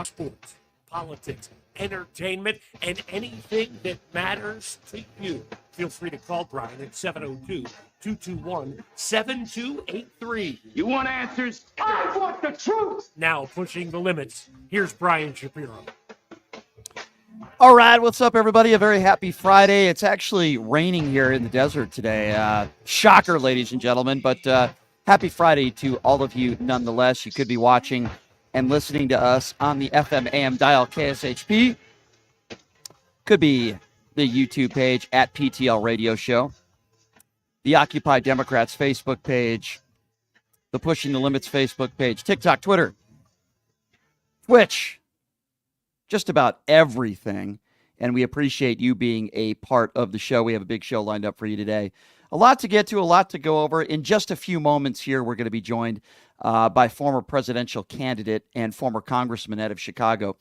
sports, politics, entertainment, and anything that matters to you. Feel free to call Brian at 702-221-7283. You want answers? I want the truth! Now pushing the limits, here's Brian Shapiro. All right, what's up, everybody? A very happy Friday. It's actually raining here in the desert today. Shocker, ladies and gentlemen, but happy Friday to all of you nonetheless. You could be watching and listening to us on the FM AM dial KSHP. Could be the YouTube page at PTL Radio Show, the Occupy Democrats Facebook page, the Pushing the Limits Facebook page, TikTok, Twitter, Twitch, just about everything. And we appreciate you being a part of the show. We have a big show lined up for you today. A lot to get to, a lot to go over. In just a few moments here, we're going to be joined by former presidential candidate and former congressman out of Chicago,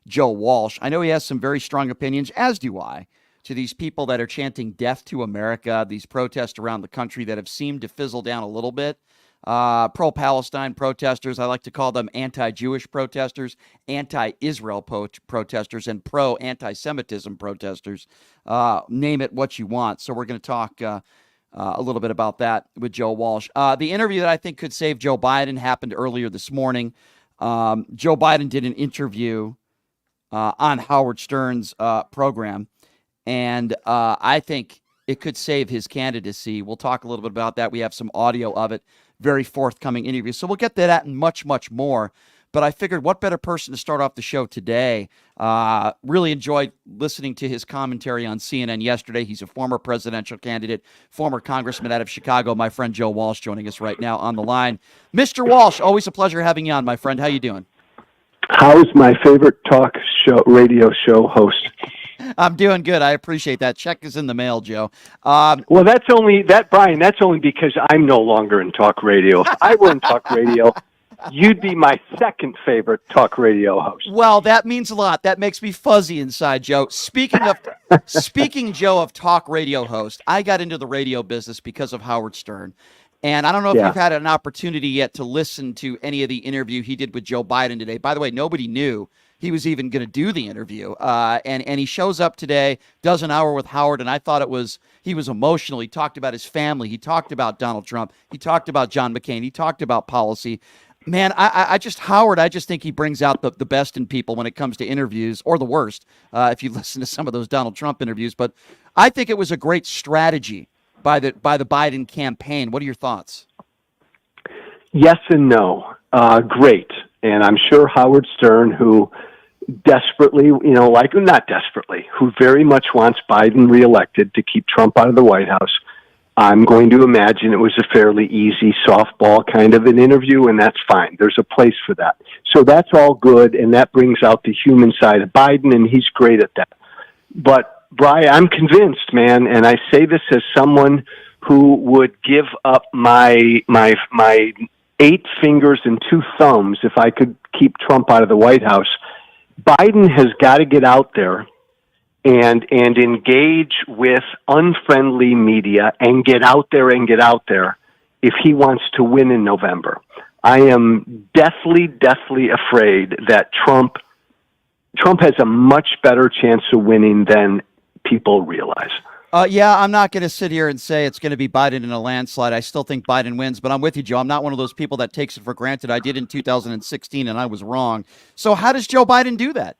Joe Walsh. I know he has some very strong opinions, as do I, to these people that are chanting death to America, these protests around the country that have seemed to fizzle down a little bit. Pro-Palestine protesters, I like to call them anti-Jewish protesters, anti-Israel protesters, and pro-anti-Semitism protesters. Name it what you want. So we're going to talk a little bit about that with Joe Walsh. The interview that I think could save Joe Biden happened earlier this morning. Joe Biden did an interview on Howard Stern's program, and I think it could save his candidacy. We'll talk a little bit about that. We have some audio of it, very forthcoming interview. So we'll get to that and much, much more. But I figured what better person to start off the show today. Really enjoyed listening to his commentary on CNN yesterday. He's a former presidential candidate, former congressman out of Chicago. My friend Joe Walsh joining us right now on the line. Mr. Walsh, always a pleasure having you on, my friend. How you doing? How's my favorite talk show, radio show host? I'm doing good. I appreciate that. Check is in the mail, Joe. Well, Brian, that's only because I'm no longer in talk radio. If I were in talk radio, you'd be my second favorite talk radio host. Well, that means a lot. That makes me fuzzy inside, Joe. Speaking, Joe, of talk radio host, I got into the radio business because of Howard Stern. And I don't know if you've had an opportunity yet to listen to any of the interview he did with Joe Biden today. By the way, nobody knew he was even going to do the interview. And he shows up today, does an hour with Howard, and I thought he was emotional. He talked about his family. He talked about Donald Trump. He talked about John McCain. He talked about policy. Man, Howard, I just think he brings out the best in people when it comes to interviews, or the worst, if you listen to some of those Donald Trump interviews. But I think it was a great strategy by the Biden campaign. What are your thoughts? Yes and no. Great. And I'm sure Howard Stern, who desperately, not desperately, who very much wants Biden reelected to keep Trump out of the White House, I'm going to imagine it was a fairly easy softball kind of an interview, and that's fine. There's a place for that. So that's all good, and that brings out the human side of Biden, and he's great at that. But, Brian, I'm convinced, man, and I say this as someone who would give up my 8 fingers and 2 thumbs if I could keep Trump out of the White House. Biden has got to get out there and engage with unfriendly media and get out there if he wants to win in November. I am deathly afraid that Trump has a much better chance of winning than people realize. Yeah, I'm not going to sit here and say it's going to be Biden in a landslide. I still think Biden wins, but I'm with you, Joe. I'm not one of those people that takes it for granted. I did in 2016, and I was wrong. So how does Joe Biden do that?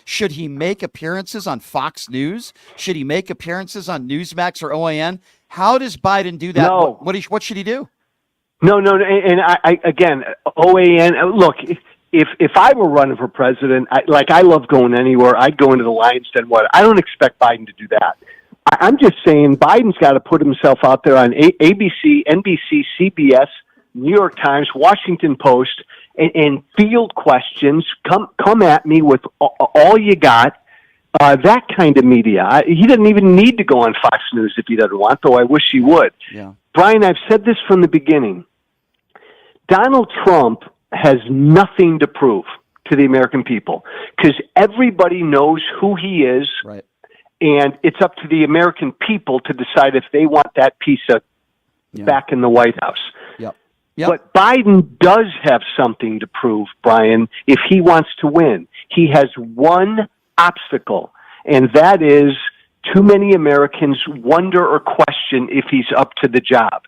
Should he make appearances on Fox News? Should he make appearances on Newsmax or OAN? How does Biden do that? No. What should he do? No, and I again, OAN, look, if I were running for president, I love going anywhere. I'd go into the Lions Den. I don't expect Biden to do that. I'm just saying Biden's got to put himself out there on ABC, NBC, CBS, New York Times, Washington Post, and field questions. Come at me with all you got. That kind of media. He doesn't even need to go on Fox News if he doesn't want, though I wish he would. Yeah. Brian, I've said this from the beginning. Donald Trump has nothing to prove to the American people because everybody knows who he is. Right. And it's up to the American people to decide if they want that piece of back in the White House. Yep. Yep. But Biden does have something to prove, Brian, if he wants to win. He has one obstacle, and that is too many Americans wonder or question if he's up to the job.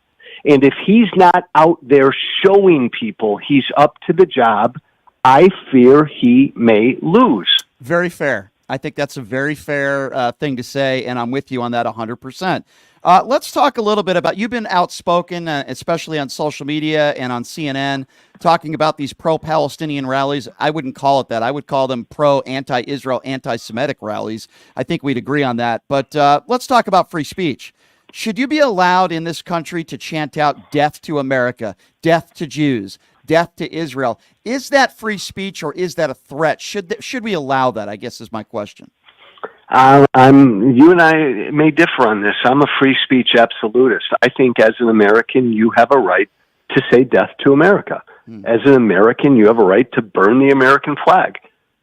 And if he's not out there showing people he's up to the job, I fear he may lose. Very fair. I think that's a very fair thing to say, and I'm with you on that 100%. Let's talk a little bit about, you've been outspoken, especially on social media and on CNN, talking about these pro-Palestinian rallies. I wouldn't call it that. I would call them pro-anti-Israel, anti-Semitic rallies. I think we'd agree on that. But let's talk about free speech. Should you be allowed in this country to chant out death to America, death to Jews, death to Israel? Is that free speech or is that a threat? Should we allow that, I guess is my question. You and I may differ on this. I'm a free speech absolutist. I think as an American, you have a right to say death to America. As an American, you have a right to burn the American flag.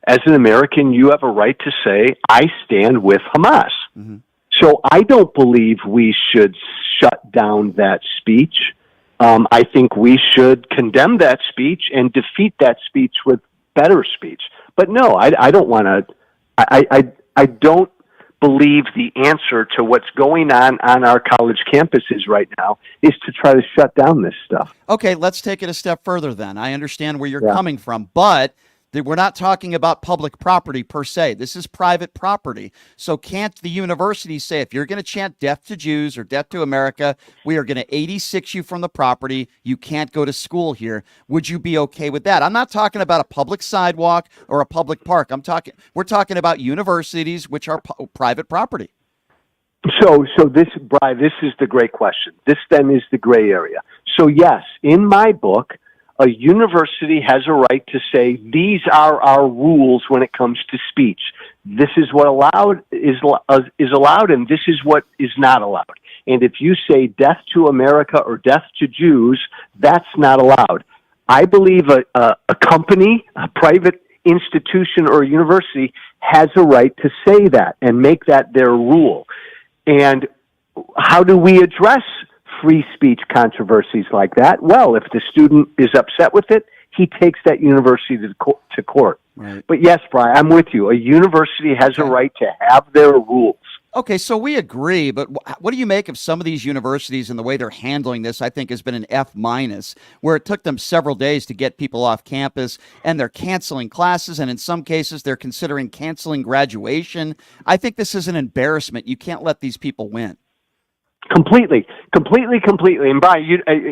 As an American, you have a right to say, I stand with Hamas. Mm-hmm. So I don't believe we should shut down that speech. I think we should condemn that speech and defeat that speech with better speech. But no, I don't want to. I don't believe the answer to what's going on our college campuses right now is to try to shut down this stuff. Okay, let's take it a step further then. I understand where you're coming from, but we're not talking about public property per se. This is private property. So can't the university say, if you're going to chant death to Jews or death to America, we are going to 86 you from the property. You can't go to school here. Would you be okay with that? I'm not talking about a public sidewalk or a public park. We're talking about universities, which are private property. So this, Brian, this is the great question. This then is the gray area. So yes, in my book, a university has a right to say, these are our rules when it comes to speech. This is what is allowed, and this is what is not allowed. And if you say death to America or death to Jews, that's not allowed. I believe a company, a private institution, or a university has a right to say that and make that their rule. And how do we address free speech controversies like that? Well, if the student is upset with it, he takes that university to court. Right. But yes, Brian, I'm with you. A university has a right to have their rules. Okay, so we agree, but what do you make of some of these universities and the way they're handling this? I think has been an F-, where it took them several days to get people off campus, and they're canceling classes, and in some cases they're considering canceling graduation. I think this is an embarrassment. You can't let these people win. Completely. And Brian,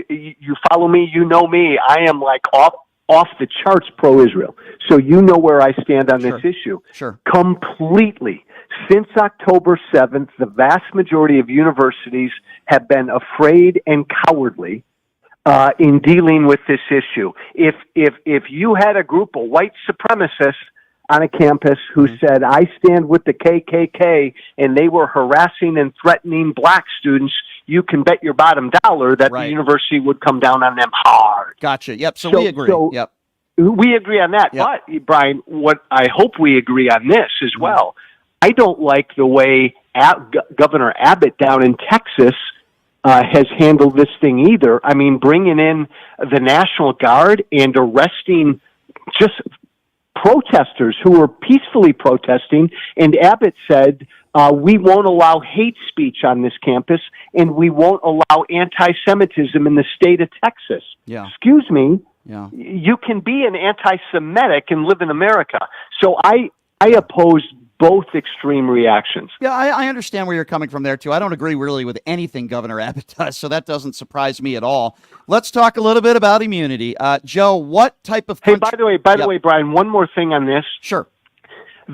you follow me, you know me. I am like off the charts pro-Israel. So you know where I stand on this issue. Sure. Completely. Since October 7th, the vast majority of universities have been afraid and cowardly in dealing with this issue. If you had a group of white supremacists on a campus who said, I stand with the KKK, and they were harassing and threatening black students, you can bet your bottom dollar that the university would come down on them hard. Gotcha. Yep. So we agree. Yep. We agree on that. Yep. But, Brian, what I hope we agree on this as well. I don't like the way Governor Abbott down in Texas has handled this thing either. I mean, bringing in the National Guard and arresting just protesters who were peacefully protesting, and Abbott said, we won't allow hate speech on this campus, and we won't allow anti-Semitism in the state of Texas. Yeah. Excuse me. Yeah. You can be an anti-Semitic and live in America. So I oppose both extreme reactions. Yeah, I understand where you're coming from there, too. I don't agree really with anything Governor Abbott does, so that doesn't surprise me at all. Let's talk a little bit about immunity. Joe, what type of... Hey, by the way, Brian, one more thing on this. Sure.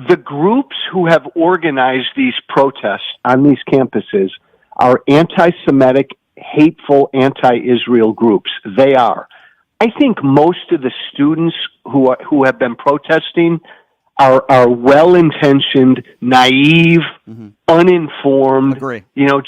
The groups who have organized these protests on these campuses are anti-Semitic, hateful, anti-Israel groups. They are. I think most of the students who have been protesting are well-intentioned, naive, uninformed,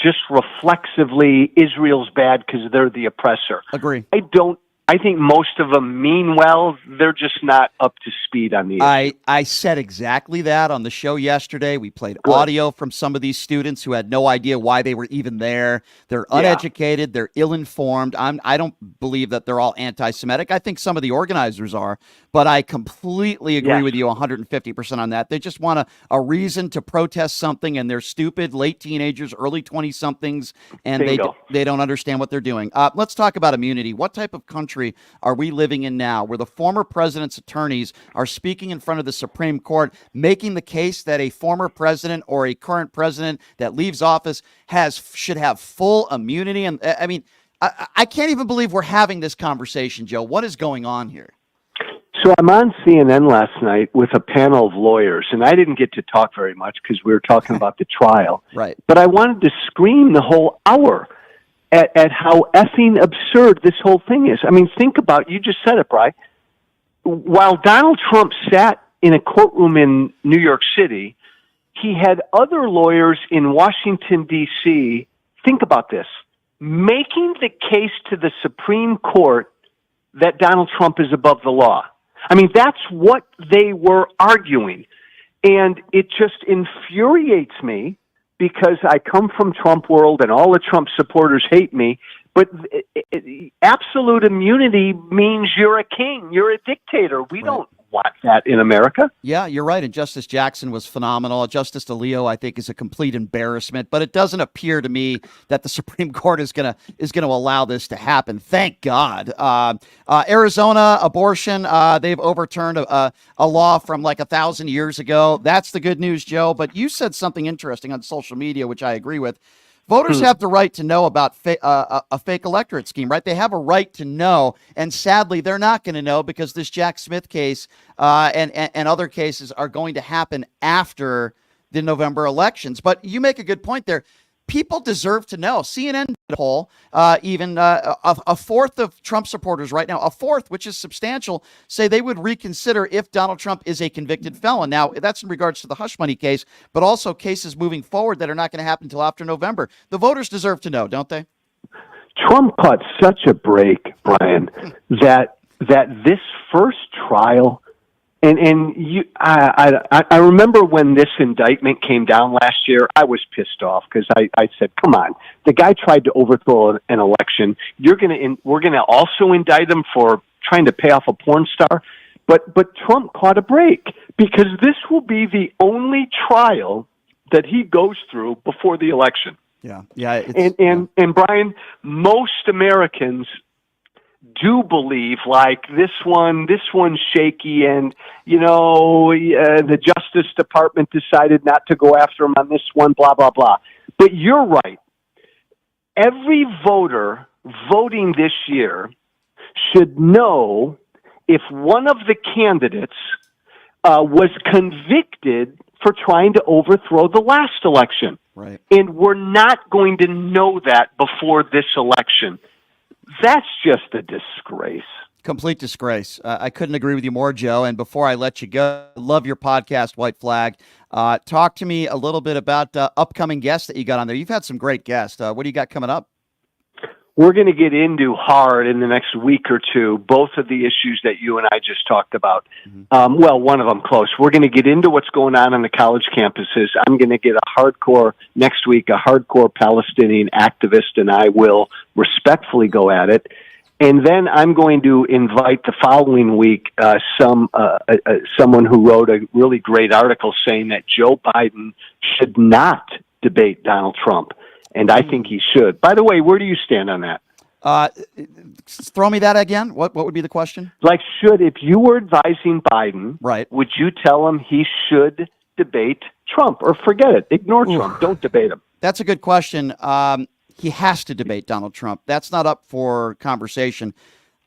just reflexively, Israel's bad because they're the oppressor. Agree. I I think most of them mean well. They're just not up to speed on the issue. I said exactly that on the show yesterday. We played audio from some of these students who had no idea why they were even there. They're uneducated. They're ill-informed. I don't believe that they're all anti-Semitic. I think some of the organizers are, but I completely agree with you 150% on that. They just want a reason to protest something, and they're stupid, late teenagers, early 20-somethings, and they don't understand what they're doing. Let's talk about immunity. What type of country are we living in now where the former president's attorneys are speaking in front of the Supreme Court, making the case that a former president or a current president that leaves office should have full immunity? And I mean, I can't even believe we're having this conversation, Joe. What is going on here? So I'm on CNN last night with a panel of lawyers, and I didn't get to talk very much because we were talking about the trial. Right. But I wanted to scream the whole hour at how effing absurd this whole thing is. I mean, think about, you just said it, Bri. While Donald Trump sat in a courtroom in New York City, he had other lawyers in Washington, D.C., think about this, making the case to the Supreme Court that Donald Trump is above the law. I mean, that's what they were arguing. And it just infuriates me because I come from Trump world and all the Trump supporters hate me, but absolute immunity means you're a king, you're a dictator. We don't want that in America. Yeah, you're right. And Justice Jackson was phenomenal. Justice Alito, I think, is a complete embarrassment. But it doesn't appear to me that the Supreme Court is gonna allow this to happen. Thank God. Arizona abortion, they've overturned a law from like 1,000 years ago. That's the good news, Joe. But you said something interesting on social media, which I agree with. Voters have the right to know about a fake electorate scheme, right? They have a right to know, and sadly, they're not going to know because this Jack Smith case and other cases are going to happen after the November elections. But you make a good point there. People deserve to know. CNN did a poll, even a fourth of Trump supporters right now, a fourth, which is substantial, say they would reconsider if Donald Trump is a convicted felon. Now, that's in regards to the hush money case, but also cases moving forward that are not going to happen until after November. The voters deserve to know, don't they? Trump caught such a break, Brian, that this first trial. And you, I remember when this indictment came down last year, I was pissed off because I said, come on, the guy tried to overthrow an election. We're going to also indict him for trying to pay off a porn star. But Trump caught a break because this will be the only trial that he goes through before the election. Yeah. And Brian, most Americans do believe like this one's shaky, and the Justice Department decided not to go after him on this one, blah blah blah. But you're right. Every voter voting this year should know if one of the candidates was convicted for trying to overthrow the last election. Right. And we're not going to know that before this election. That's just a disgrace. Complete disgrace. I couldn't agree with you more, Joe. And before I let you go, love your podcast, White Flag. Talk to me a little bit about upcoming guests that you got on there. You've had some great guests. What do you got coming up? We're going to get into hard in the next week or two, both of the issues that you and I just talked about. Mm-hmm. Well, one of them close. We're going to get into what's going on the college campuses. I'm going to get next week, a hardcore Palestinian activist, and I will respectfully go at it. And then I'm going to invite the following week someone who wrote a really great article saying that Joe Biden should not debate Donald Trump. And I think he should. By the way, where do you stand on that? Throw me that again. What would be the question? Like, if you were advising Biden, right, would you tell him he should debate Trump, or forget it, ignore Trump, don't debate him? That's a good question. He has to debate Donald Trump. That's not up for conversation.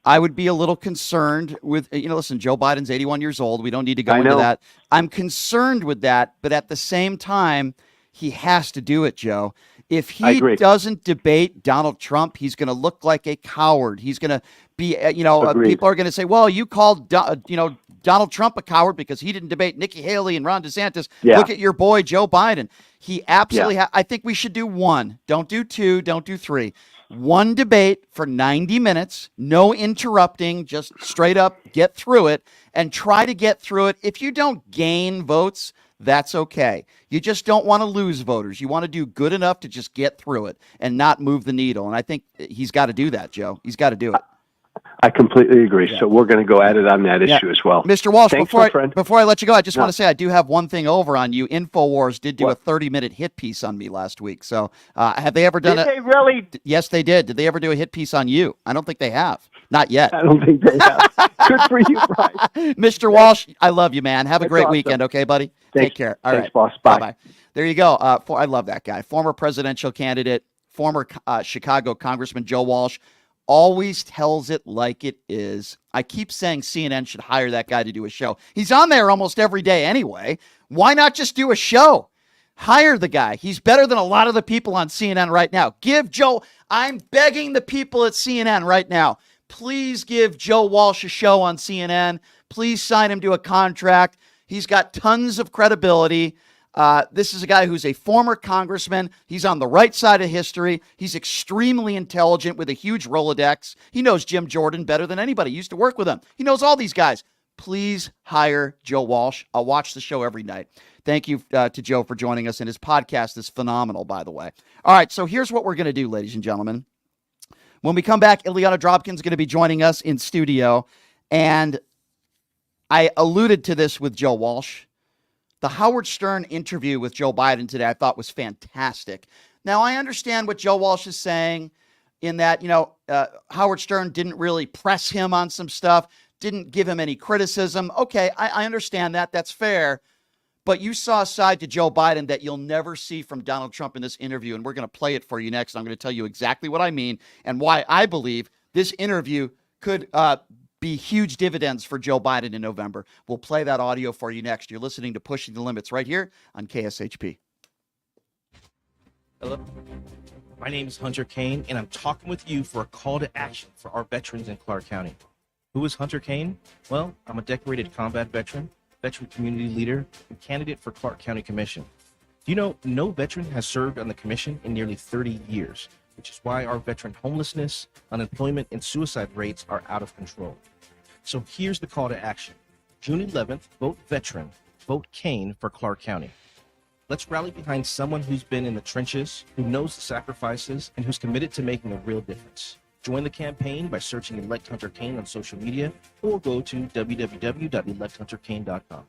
I would be a little concerned with, listen, Joe Biden's 81 years old. We don't need to go into that. I'm concerned with that, but at the same time, he has to do it, Joe. If he doesn't debate Donald Trump, he's going to look like a coward. He's going to be, people are going to say, well, you called, Donald Trump a coward because he didn't debate Nikki Haley and Ron DeSantis. Yeah. Look at your boy, Joe Biden. He absolutely, I think we should do one. Don't do two. Don't do three. One debate for 90 minutes, no interrupting, just straight up get through it and try to get through it. If you don't gain votes, that's okay. You just don't want to lose voters. You want to do good enough to just get through it and not move the needle. And I think he's got to do that, Joe. He's got to do it. I completely agree. Yeah. So we're going to go at it on that issue as well. Mr. Walsh, before I let you go, I just want to say I do have one thing over on you. InfoWars did do a 30-minute hit piece on me last week. So have they ever done it? Did they really? Yes, they did. Did they ever do a hit piece on you? I don't think they have. Not yet. I don't think they have. Good for you, Brian. Mr. Walsh, I love you, man. Have a great weekend, okay, buddy? Thanks. Take care. Thanks, boss. Bye. Bye-bye. There you go. I love that guy. Former presidential candidate, former Chicago Congressman Joe Walsh. Always tells it like it is. I keep saying CNN should hire that guy to do a show. He's on there almost every day anyway. Why not just do a show? Hire the guy. He's better than a lot of the people on CNN right now. Give Joe, I'm begging the people at CNN right now, please give Joe Walsh a show on CNN. Please sign him to a contract. He's got tons of credibility. This is a guy who's a former congressman. He's on the right side of history. He's extremely intelligent with a huge Rolodex. He knows Jim Jordan better than anybody. He used to work with him. He knows all these guys. Please hire Joe Walsh. I'll watch the show every night. Thank you to Joe for joining us, and his podcast is phenomenal, by the way. All right, so here's what we're going to do, ladies and gentlemen. When we come back, Ileana Dropkin's going to be joining us in studio, and I alluded to this with Joe Walsh. The Howard Stern interview with Joe Biden today I thought was fantastic. Now, I understand what Joe Walsh is saying in that, Howard Stern didn't really press him on some stuff, didn't give him any criticism. Okay, I understand that. That's fair. But you saw a side to Joe Biden that you'll never see from Donald Trump in this interview, and we're going to play it for you next. I'm going to tell you exactly what I mean and why I believe this interview could be huge dividends for Joe Biden in November. We'll play that audio for you next. You're listening to Pushing the Limits right here on KSHP. Hello. My name is Hunter Kane, and I'm talking with you for a call to action for our veterans in Clark County. Who is Hunter Kane? Well, I'm a decorated combat veteran community leader, and candidate for Clark County Commission. Do you know no veteran has served on the commission in nearly 30 years, which is why our veteran homelessness, unemployment, and suicide rates are out of control. So here's the call to action. June 11th, vote veteran, vote Kane for Clark County. Let's rally behind someone who's been in the trenches, who knows the sacrifices, and who's committed to making a real difference. Join the campaign by searching Elect Hunter Kane on social media or go to www.electhunterkane.com.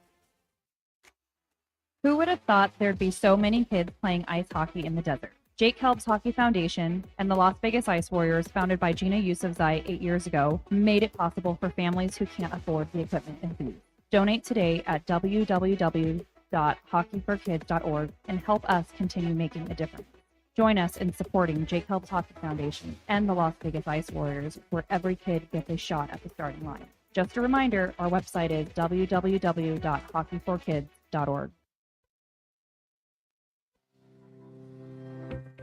Who would have thought there'd be so many kids playing ice hockey in the desert? Jake Helps Hockey Foundation and the Las Vegas Ice Warriors, founded by Gina Yusufzai 8 years ago, made it possible for families who can't afford the equipment and food. Donate today at www.hockeyforkids.org and help us continue making a difference. Join us in supporting Jake Helps Hockey Foundation and the Las Vegas Ice Warriors, where every kid gets a shot at the starting line. Just a reminder, our website is www.hockeyforkids.org.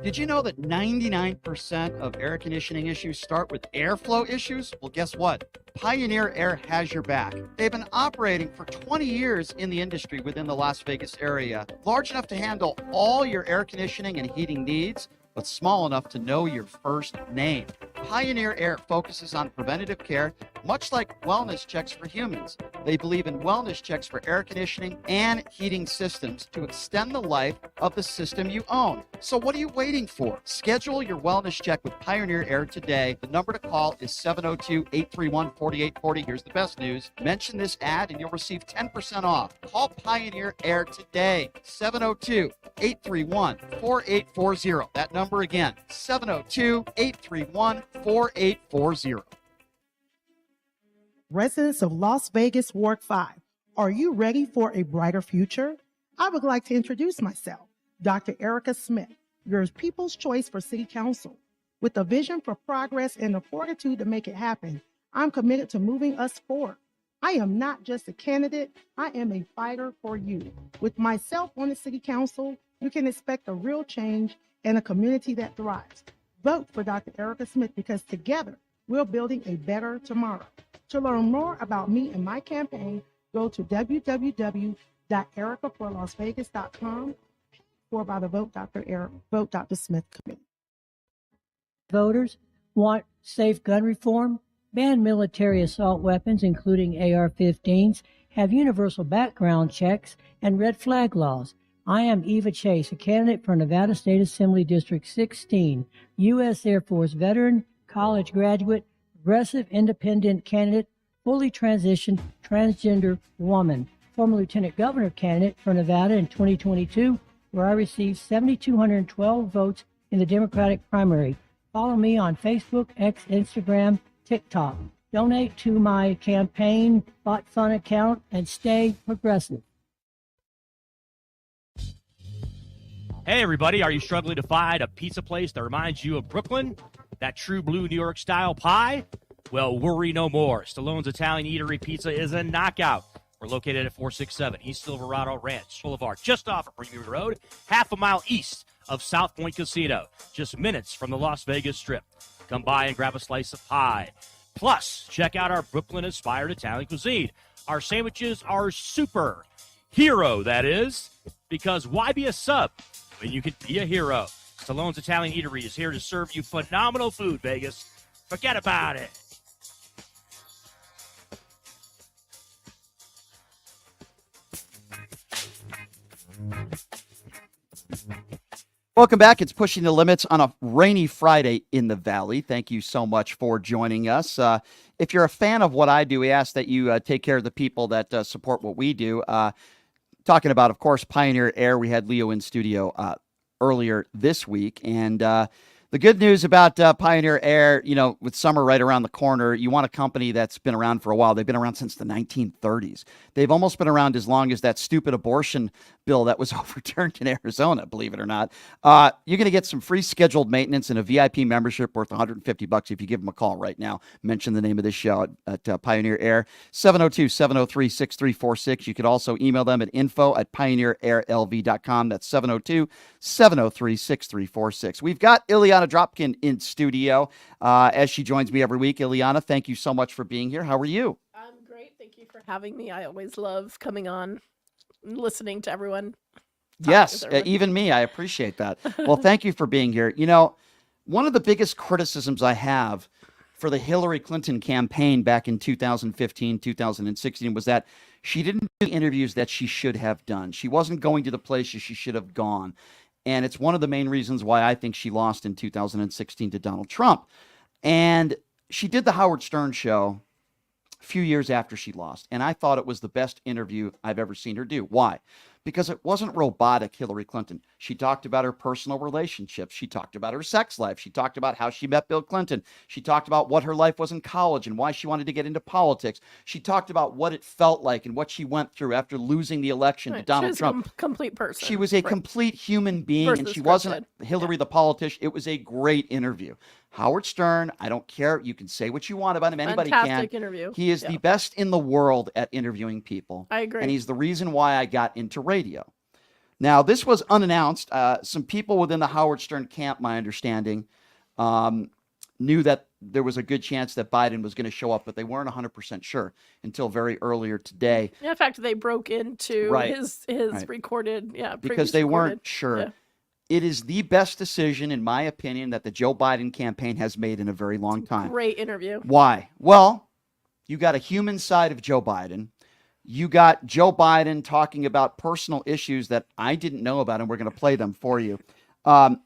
Did you know that 99% of air conditioning issues start with airflow issues? Well, guess what? Pioneer Air has your back. They've been operating for 20 years in the industry within the Las Vegas area, large enough to handle all your air conditioning and heating needs, but small enough to know your first name. Pioneer Air focuses on preventative care, much like wellness checks for humans. They believe in wellness checks for air conditioning and heating systems to extend the life of the system you own. So what are you waiting for? Schedule your wellness check with Pioneer Air today. The number to call is 702-831-4840. Here's the best news. Mention this ad and you'll receive 10% off. Call Pioneer Air today. 702-831-4840. That number again, 702-831-4840. Residents of Las Vegas Ward 5, are you ready for a brighter future? I would like to introduce myself, Dr. Erica Smith, your people's choice for City Council. With a vision for progress and the fortitude to make it happen, I'm committed to moving us forward. I am not just a candidate, I am a fighter for you. With myself on the City Council, you can expect a real change and a community that thrives. Vote for Dr. Erica Smith because together we're building a better tomorrow. To learn more about me and my campaign, go to www.ericaforlasvegas.com or by the Vote Dr. Smith committee. Voters want safe gun reform, ban military assault weapons, including AR-15s, have universal background checks, and red flag laws. I am Eva Chase, a candidate for Nevada State Assembly District 16, U.S. Air Force veteran, college graduate, progressive independent candidate, fully transitioned transgender woman, former lieutenant governor candidate for Nevada in 2022, where I received 7,212 votes in the Democratic primary. Follow me on Facebook, X, Instagram, TikTok. Donate to my campaign bot fund account and stay progressive. Hey, everybody, are you struggling to find a pizza place that reminds you of Brooklyn? That true blue New York style pie? Well, worry no more. Stallone's Italian Eatery Pizza is a knockout. We're located at 467 East Silverado Ranch Boulevard, just off of Premier Road, half a mile east of South Point Casino, just minutes from the Las Vegas Strip. Come by and grab a slice of pie. Plus, check out our Brooklyn-inspired Italian cuisine. Our sandwiches are super. Hero, that is. Because why be a sub when you can be a hero? Stallone's Italian Eatery is here to serve you phenomenal food, Vegas. Forget about it. Welcome back. It's Pushing the Limits on a rainy Friday in the Valley. Thank you so much for joining us. If you're a fan of what I do, we ask that you take care of the people that support what we do. Talking about, of course, Pioneer Air. We had Leo in studio earlier this week. And the good news about Pioneer Air, you know, with summer right around the corner, you want a company that's been around for a while. They've been around since the 1930s. They've almost been around as long as that stupid abortion bill that was overturned in Arizona, believe it or not. You're going to get some free scheduled maintenance and a VIP membership worth $150 if you give them a call right now. Mention the name of this show at Pioneer Air, 702-703-6346. You could also email them at info@pioneerairlv.com. That's 702-703-6346. We've got Ileana Dropkin in studio as she joins me every week. Ileana, thank you so much for being here. How are you? I'm great. Thank you for having me. I always love coming on and listening to everyone. Yes, even me. I appreciate that. Well, thank you for being here. You know, one of the biggest criticisms I have for the Hillary Clinton campaign back in 2015, 2016 was that she didn't do the interviews that she should have done. She wasn't going to the places she should have gone. And it's one of the main reasons why I think she lost in 2016 to Donald Trump. And she did the Howard Stern show a few years after she lost. And I thought it was the best interview I've ever seen her do. Why? Because it wasn't robotic Hillary Clinton. She talked about her personal relationships. She talked about her sex life. She talked about how she met Bill Clinton. She talked about what her life was in college and why she wanted to get into politics. She talked about what it felt like and what she went through after losing the election to Donald Trump. A complete person. She was a complete human being, and she wasn't Hillary the politician. It was a great interview. Howard Stern, I don't care. You can say what you want about him. Anybody Fantastic can. Interview. He is the best in the world at interviewing people. I agree. And he's the reason why I got into radio. Now, this was unannounced. Some people within the Howard Stern camp, my understanding, knew that there was a good chance that Biden was going to show up, but they weren't 100% sure until very earlier today. Yeah, in fact, they broke into his recorded, because they weren't sure. Yeah. It is the best decision, in my opinion, that the Joe Biden campaign has made in a very long time. Great interview. Why? Well, you got a human side of Joe Biden. You got Joe Biden talking about personal issues that I didn't know about, and we're going to play them for you. I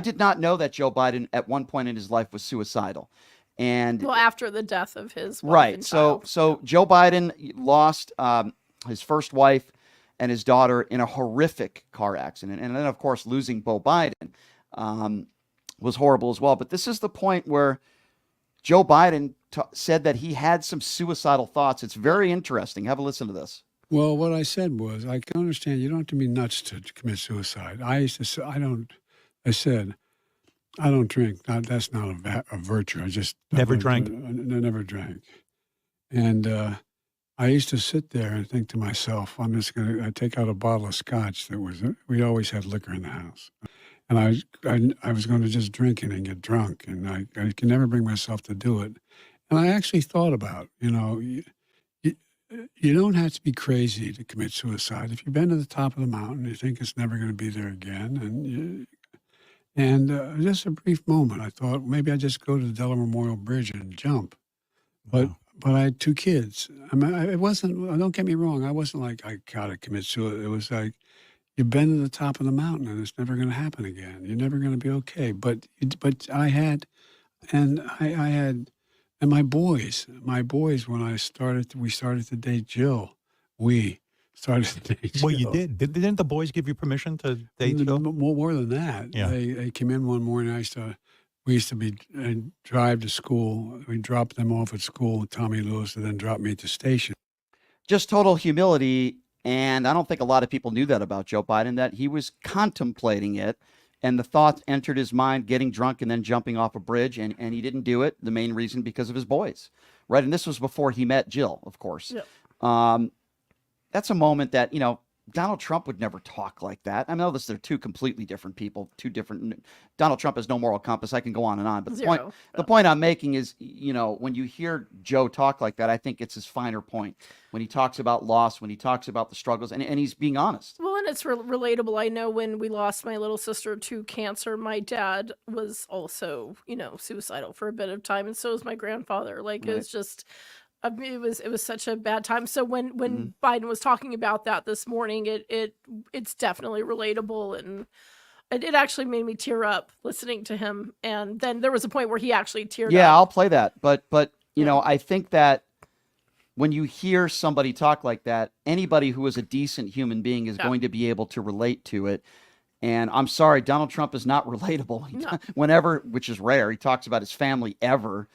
did not know that Joe Biden at one point in his life was suicidal. And after the death of his wife right. and So Joe Biden lost his first wife and his daughter in a horrific car accident. And then, of course, losing Beau Biden was horrible as well. But this is the point where Joe Biden said that he had some suicidal thoughts. It's very interesting. Have a listen to this. Well, what I said was, I can understand you don't have to be nuts to commit suicide. I said, I don't drink. That's not a virtue. I just never drank. I never drank. And I used to sit there and think to myself, I'm just going to take out a bottle of scotch we always had liquor in the house. And I was going to just drink it and get drunk. And I can never bring myself to do it. And I actually thought about, you don't have to be crazy to commit suicide. If you've been to the top of the mountain, you think it's never going to be there again, And just a brief moment, I thought maybe I'd just go to the Delaware Memorial Bridge and jump. But but I had 2 kids. I mean, it wasn't. Don't get me wrong. I wasn't like I gotta commit suicide. It was like you've been to the top of the mountain and it's never going to happen again. You're never going to be okay. But I had, and I had, and my boys. When we started to date Jill. We started to date Jill. Well, you did. Didn't the boys give you permission to date Jill? More than that. Yeah. They came in one morning. We used to be drive to school. We dropped them off at school. Tommy Lewis and then dropped me at the station. Just total humility. And I don't think a lot of people knew that about Joe Biden, that he was contemplating it. And the thought entered his mind, getting drunk and then jumping off a bridge. And he didn't do it. The main reason because of his boys. Right. And this was before he met Jill, of course. Yep. That's a moment that, Donald Trump would never talk like that. I know they're 2 completely different people, 2 different. Donald Trump has no moral compass. I can go on and on. But the point I'm making is, when you hear Joe talk like that, I think it's his finer point. When he talks about loss, when he talks about the struggles, and he's being honest. Well, and it's relatable. I know when we lost my little sister to cancer, my dad was also, suicidal for a bit of time, and so was my grandfather. Like, Right. it was just, I mean, it was such a bad time. So when Biden was talking about that this morning, it's definitely relatable, and it actually made me tear up listening to him. And then there was a point where he actually teared up. Yeah, I'll play that. But I think that when you hear somebody talk like that, anybody who is a decent human being is going to be able to relate to it. And I'm sorry, Donald Trump is not relatable. Whenever, which is rare, he talks about his family ever.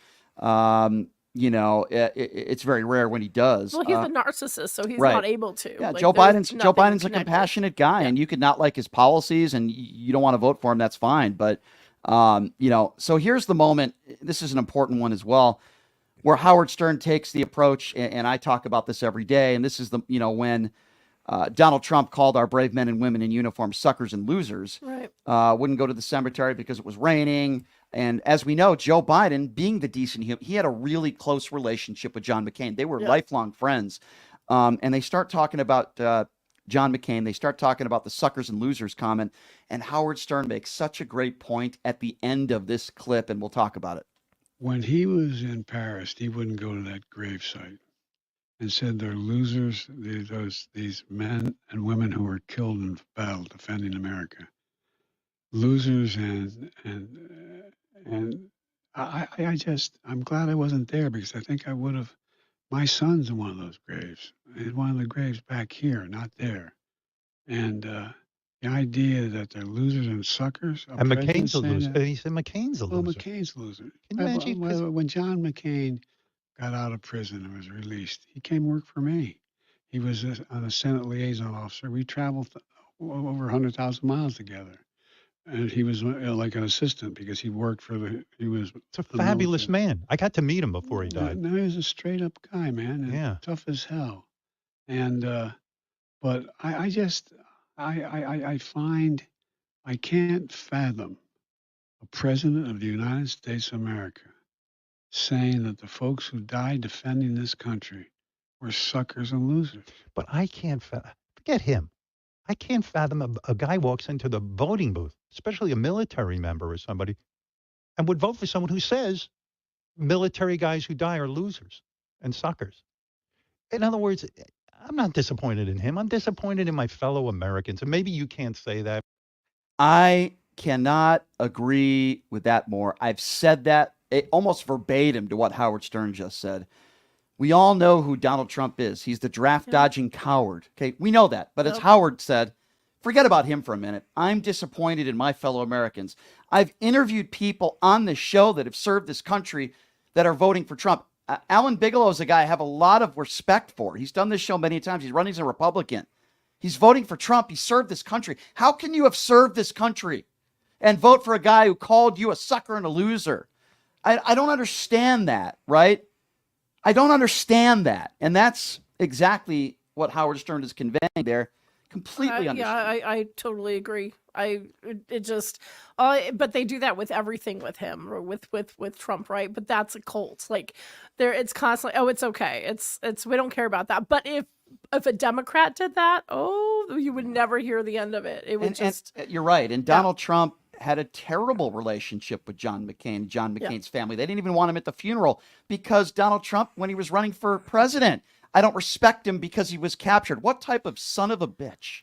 It's very rare when he does. Well, he's a narcissist, so he's right. not able to. Yeah, Like, Joe Biden's a connected. compassionate guy, and you could not like his policies, and you don't want to vote for him. That's fine. But so here's the moment. This is an important one as well, where Howard Stern takes the approach, and I talk about this every day. And this is when Donald Trump called our brave men and women in uniform suckers and losers. Right. Wouldn't go to the cemetery because it was raining. And as we know, Joe Biden, being the decent human, he had a really close relationship with John McCain. They were lifelong friends. And they start talking about John McCain. They start talking about the suckers and losers comment. And Howard Stern makes such a great point at the end of this clip, and we'll talk about it. When he was in Paris, he wouldn't go to that gravesite and said they're losers, these men and women who were killed in battle defending America. Losers and I'm glad I wasn't there, because I think I would have. My son's in one of those graves. In one of the graves back here, not there. And the idea that they're losers and suckers. And McCain's a loser. He said McCain's a loser. Well, McCain's a loser. Can you imagine? When John McCain got out of prison and was released, he came work for me. He was a Senate liaison officer. We traveled over 100,000 miles together. And he was like an assistant, because he worked for he was. It's a fabulous man. I got to meet him before he died. No, he was a straight up guy, man. And yeah. Tough as hell. And, but I find I can't fathom a president of the United States of America saying that the folks who died defending this country were suckers and losers. But I can't forget him. I can't fathom a guy walks into the voting booth, especially a military member or somebody, and would vote for someone who says military guys who die are losers and suckers. In other words, I'm not disappointed in him. I'm disappointed in my fellow Americans. And maybe you can't say that. I cannot agree with that more. I've said that almost verbatim to what Howard Stern just said. We all know who Donald Trump is. He's the draft-dodging coward. Okay, we know that. But as Howard said, forget about him for a minute. I'm disappointed in my fellow Americans. I've interviewed people on this show that have served this country that are voting for Trump. Alan Bigelow is a guy I have a lot of respect for. He's done this show many times. He's running as a Republican. He's voting for Trump. He served this country. How can you have served this country and vote for a guy who called you a sucker and a loser? I don't understand that, right? I don't understand that. And that's exactly what Howard Stern is conveying there. Completely understand. Yeah, I totally agree. But they do that with everything with him, or with Trump, right? But that's a cult. Like, it's constantly, it's okay. It's we don't care about that. But if a Democrat did that, you would never hear the end of it. It would and you're right. And Donald Trump had a terrible relationship with John McCain, John McCain's family. They didn't even want him at the funeral because Donald Trump, when he was running for president, I don't respect him because he was captured. What type of son of a bitch,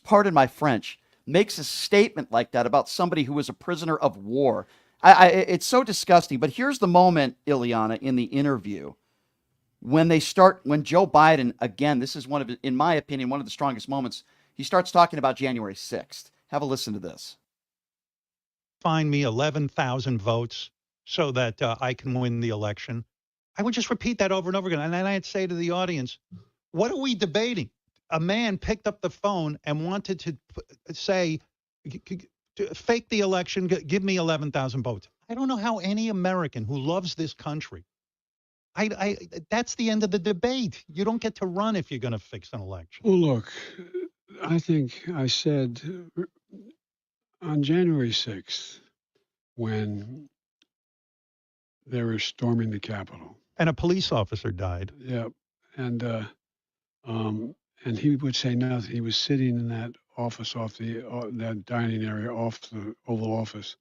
pardon my French, makes a statement like that about somebody who was a prisoner of war? It's so disgusting. But here's the moment, Ileana, in the interview when Joe Biden, again, this is in my opinion, one of the strongest moments. He starts talking about January 6th. Have a listen to this. Find me 11,000 votes so that I can win the election. I would just repeat that over and over again. And then I'd say to the audience, what are we debating? A man picked up the phone and wanted to say, fake the election, give me 11,000 votes. I don't know how any American who loves this country, that's the end of the debate. You don't get to run if you're going to fix an election. Well, look, I think I said on January 6th, when they were storming the Capitol. And a police officer died. Yeah. And he would say nothing. He was sitting in that office that dining area off the Oval Office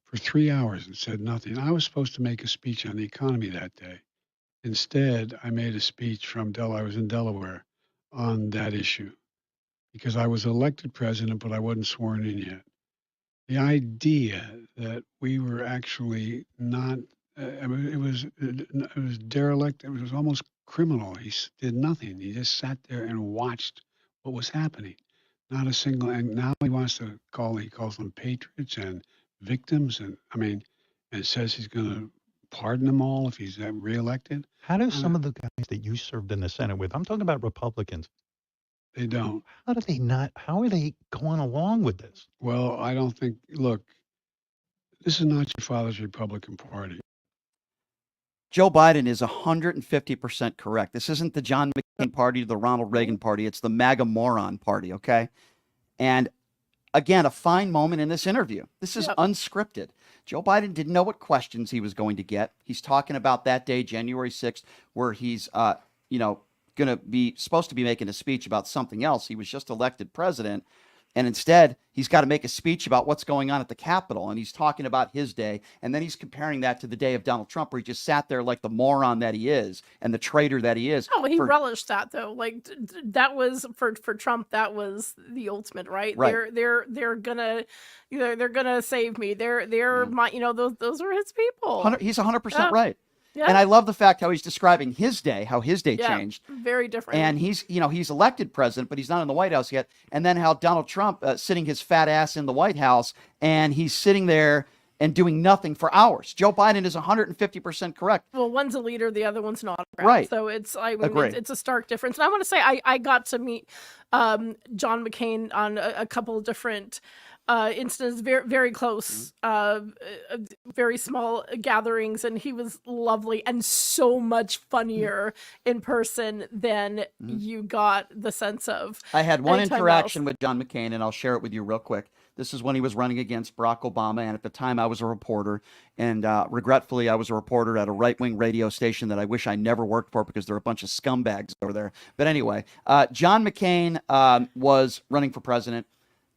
for 3 hours and said nothing. I was supposed to make a speech on the economy that day. Instead, I made a speech I was in Delaware on that issue because I was elected president, but I wasn't sworn in yet. The idea that we were actually not, it was derelict. It was almost criminal. He did nothing. He just sat there and watched what was happening. Not a single, and now he wants to he calls them patriots and victims. And says he's going to pardon them all if he's reelected. How do some of the guys that you served in the Senate with, I'm talking about Republicans, they don't. How are they going along with this? Well, I don't think, look, this is not your father's Republican Party. Joe Biden is 150% correct. This isn't the John McCain party, the Ronald Reagan party. It's the MAGA moron party, okay? And again, a fine moment in this interview. This is unscripted. Joe Biden didn't know what questions he was going to get. He's talking about that day, January 6th, where he's, going to be supposed to be making a speech about something else. He was just elected president. And instead, he's got to make a speech about what's going on at the Capitol. And he's talking about his day. And then he's comparing that to the day of Donald Trump, where he just sat there like the moron that he is and the traitor that he is. Oh, he relished that, though. Like, that was for Trump, that was the ultimate, right? They're gonna save me. They're my, those are his people. He's 100% right. Yeah. And I love the fact how he's describing his day, how his day changed. Very different. And he's elected president, but he's not in the White House yet. And then how Donald Trump sitting his fat ass in the White House, and he's sitting there and doing nothing for hours. Joe Biden is 150% correct. Well, one's a leader, the other one's not. Right. So it's a stark difference. And I want to say I got to meet John McCain on a couple of different instances, very, very close, very small gatherings, and he was lovely and so much funnier in person than you got the sense of. I had one interaction with John McCain, and I'll share it with you real quick. This is when he was running against Barack Obama, and at the time I was a reporter, and regretfully I was a reporter at a right-wing radio station that I wish I never worked for because there are a bunch of scumbags over there. But anyway, John McCain was running for president.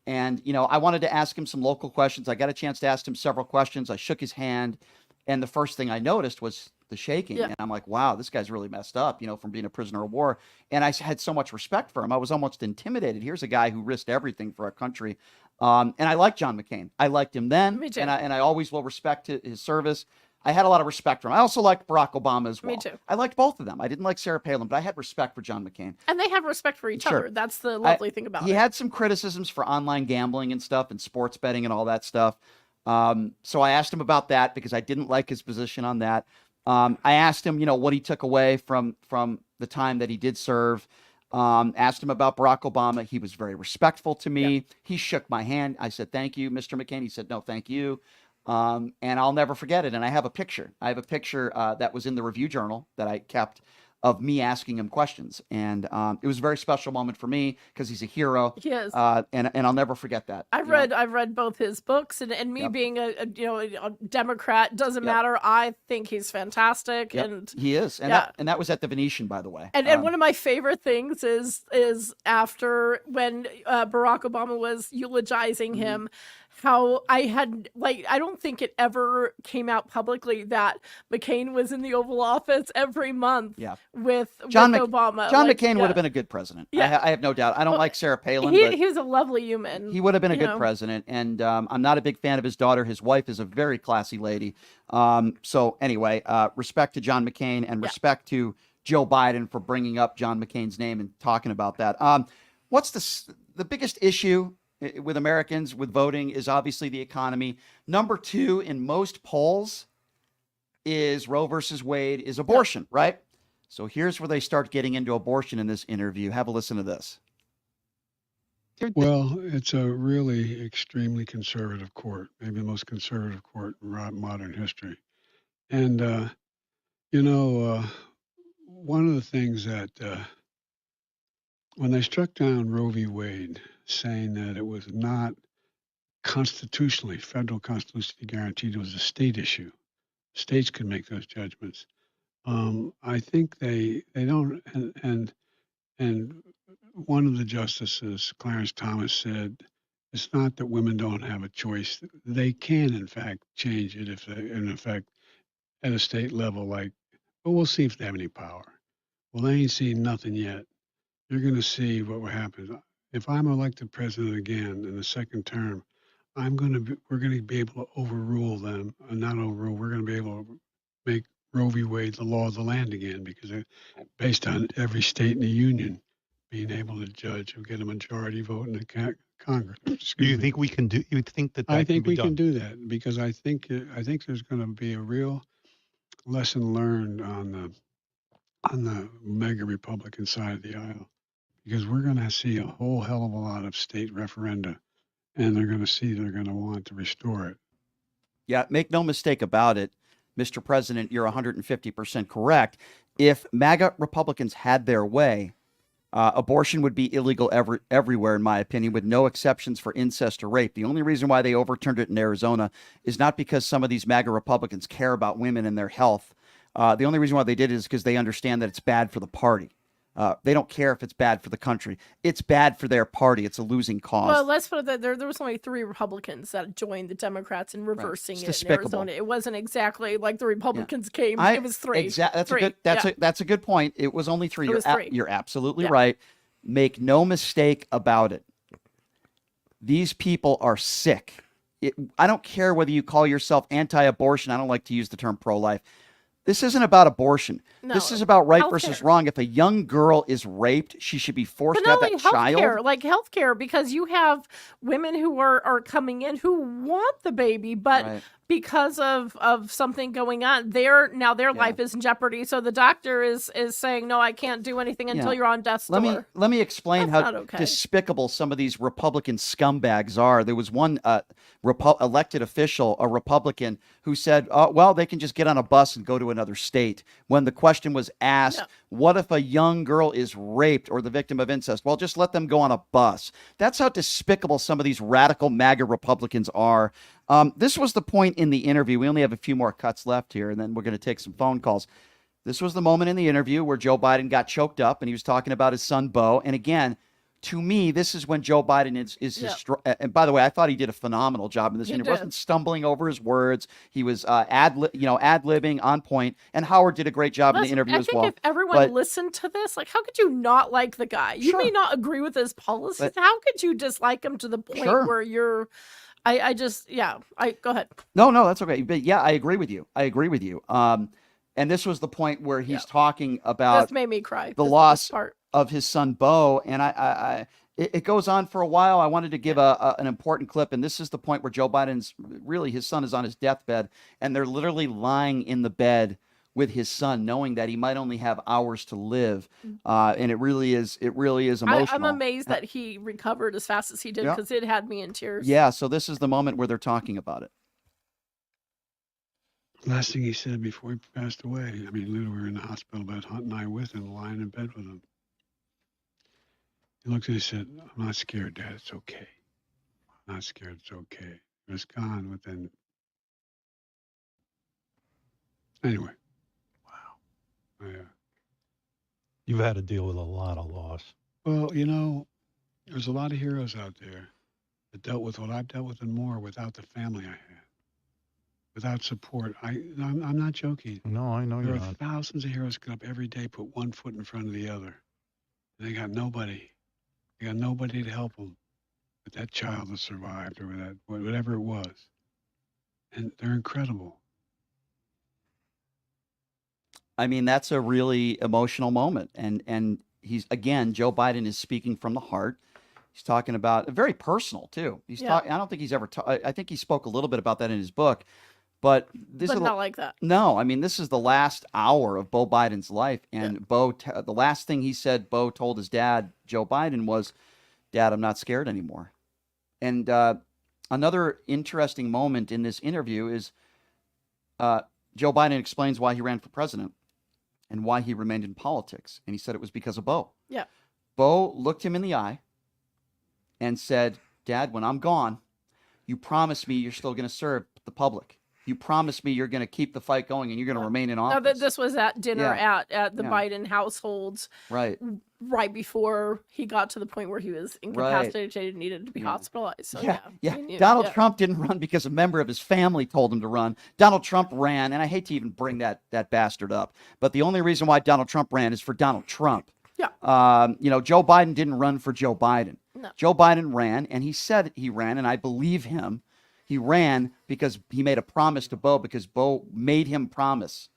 And, I wanted to ask him some local questions. I got a chance to ask him several questions. I shook his hand. And the first thing I noticed was the shaking. Yeah. And I'm like, wow, this guy's really messed up, from being a prisoner of war. And I had so much respect for him. I was almost intimidated. Here's a guy who risked everything for our country. And I like John McCain. I liked him then. Me too. And I always will respect his service. I had a lot of respect for him. I also liked Barack Obama as well. Me too. I liked both of them. I didn't like Sarah Palin, but I had respect for John McCain. And they have respect for each other. That's the lovely thing about it. He had some criticisms for online gambling and stuff and sports betting and all that stuff. So I asked him about that because I didn't like his position on that. I asked him, what he took away from the time that he did serve. Asked him about Barack Obama. He was very respectful to me. Yeah. He shook my hand. I said, thank you, Mr. McCain. He said, no, thank you. And I'll never forget it. And I have a picture. That was in the Review Journal that I kept of me asking him questions. And it was a very special moment for me because he's a hero. He is. And I'll never forget that. I've read both his books, and me being a Democrat doesn't matter. I think he's fantastic. Yep. And he is. And that was at the Venetian, by the way. And one of my favorite things is after when Barack Obama was eulogizing him, how I had, like, I don't think it ever came out publicly that McCain was in the Oval Office every month Yeah. with John Obama. John Like, McCain would yeah. have been a good president. Yeah. I have no doubt. I don't Well, like Sarah Palin, but he was a lovely human. he would have been a you good know. president. And I'm not a big fan of his daughter. His wife is a very classy lady. So anyway, respect to John McCain and Yeah. respect to Joe Biden for bringing up John McCain's name and talking about that. What's the biggest issue with Americans with voting is obviously the economy. Number 2 in most polls is Roe versus Wade is abortion, right? So here's where they start getting into abortion in this interview. Have a listen to this. Well, it's a really extremely conservative court, maybe the most conservative court in modern history. And, one of the things that when they struck down Roe v. Wade, saying that it was not federal constitutionally guaranteed, it was a state issue. States could make those judgments. I think they don't, and one of the justices, Clarence Thomas, said it's not that women don't have a choice. They can, in fact, change it if they, in effect, at a state level, but we'll see if they have any power. Well, they ain't seen nothing yet. You're going to see what will happen. If I'm elected president again in the second term, we're going to be able to overrule them, not overrule. We're going to be able to make Roe v. Wade the law of the land again because based on every state in the union being able to judge or get a majority vote in the Congress. Do you think we can do? You think that I can think be we done? can do that because I think there's going to be a real lesson learned on the mega Republican side of the aisle because we're going to see a whole hell of a lot of state referenda, and they're going to want to restore it. Yeah, make no mistake about it, Mr. President, you're 150% correct. If MAGA Republicans had their way, abortion would be illegal everywhere, in my opinion, with no exceptions for incest or rape. The only reason why they overturned it in Arizona is not because some of these MAGA Republicans care about women and their health. The only reason why they did it is because they understand that it's bad for the party. They don't care if it's bad for the country. It's bad for their party. It's a losing cause. Well, let's put it that there was only 3 Republicans that joined the Democrats in reversing it in Arizona. It wasn't exactly like the Republicans came. It was 3. That's a good point. It was only 3. It was 3. You're absolutely right. Make no mistake about it. These people are sick. I don't care whether you call yourself anti-abortion. I don't like to use the term pro-life. This isn't about abortion. No, this is about right healthcare. versus wrong. If a young girl is raped, she should be forced to have that child. Like healthcare, because you have women who are coming in who want the baby, but because of something going on, their life is in jeopardy. So the doctor is saying, no, I can't do anything until you're on death's door. Let me explain how despicable some of these Republican scumbags are. There was one elected official, a Republican, who said, well, they can just get on a bus and go to another state. When the question was asked, what if a young girl is raped or the victim of incest? Well, just let them go on a bus. That's how despicable some of these radical MAGA Republicans are. This was the point in the interview. We only have a few more cuts left here, and then we're going to take some phone calls. This was the moment in the interview where Joe Biden got choked up, and he was talking about his son, Beau. And again, to me, this is when Joe Biden and by the way, I thought he did a phenomenal job in this interview. He wasn't stumbling over his words. He was ad-libbing on point, and Howard did a great job in the interview as well. I think if everyone listened to this, like, how could you not like the guy? You may not agree with his policies. How could you dislike him to the point where you're... go ahead. No, that's okay. But yeah, I agree with you. And this was the point where he's talking about this made me cry. The loss of his son, Beau. And it goes on for a while. I wanted to give an important clip. And this is the point where Joe Biden's his son is on his deathbed, and they're literally lying in the bed with his son, knowing that he might only have hours to live. And it really is emotional. I'm amazed that he recovered as fast as he did, because it had me in tears. Yeah. So this is the moment where they're talking about it. Last thing he said before he passed away, I mean, literally we were in the hospital bed, Hunt and I with him, lying in bed with him. He looked at me and said, I'm not scared, Dad, it's okay. I'm not scared, it's okay. He was gone within... Anyway. Wow. Yeah. You've had to deal with a lot of loss. Well, there's a lot of heroes out there that dealt with what I've dealt with and more without the family I had, without support. I'm not joking. No, I know There you're are not. thousands of heroes get up every day, put one foot in front of the other. And they got nobody. They got nobody to help them with that child that survived or with that, whatever it was. And they're incredible. I mean, that's a really emotional moment. And he's, again, Joe Biden is speaking from the heart. He's talking about very personal too. He's talking. I don't think he's ever. I think he spoke a little bit about that in his book, but this But is not like that. No, I mean, this is the last hour of Bo Biden's life, and the last thing he said, Bo told his dad, Joe Biden, was, "Dad, I'm not scared anymore." And another interesting moment in this interview is Joe Biden explains why he ran for president and why he remained in politics, and he said it was because of Bo. Yeah. Bo looked him in the eye and said, "Dad, when I'm gone, you promise me you're still going to serve the public. You promise me you're going to keep the fight going and you're going to remain in office." No, this was at dinner at the Yeah. Biden households, Right. right before he got to the point where he was incapacitated and needed to be hospitalized. So Yeah. he knew, Donald Trump didn't run because a member of his family told him to run. Donald Trump ran, and I hate to even bring that bastard up, but the only reason why Donald Trump ran is for Donald Trump. Yeah. Joe Biden didn't run for Joe Biden. No. Joe Biden ran, and he said he ran, and I believe him. He ran because he made a promise to Bo, because Bo made him promise,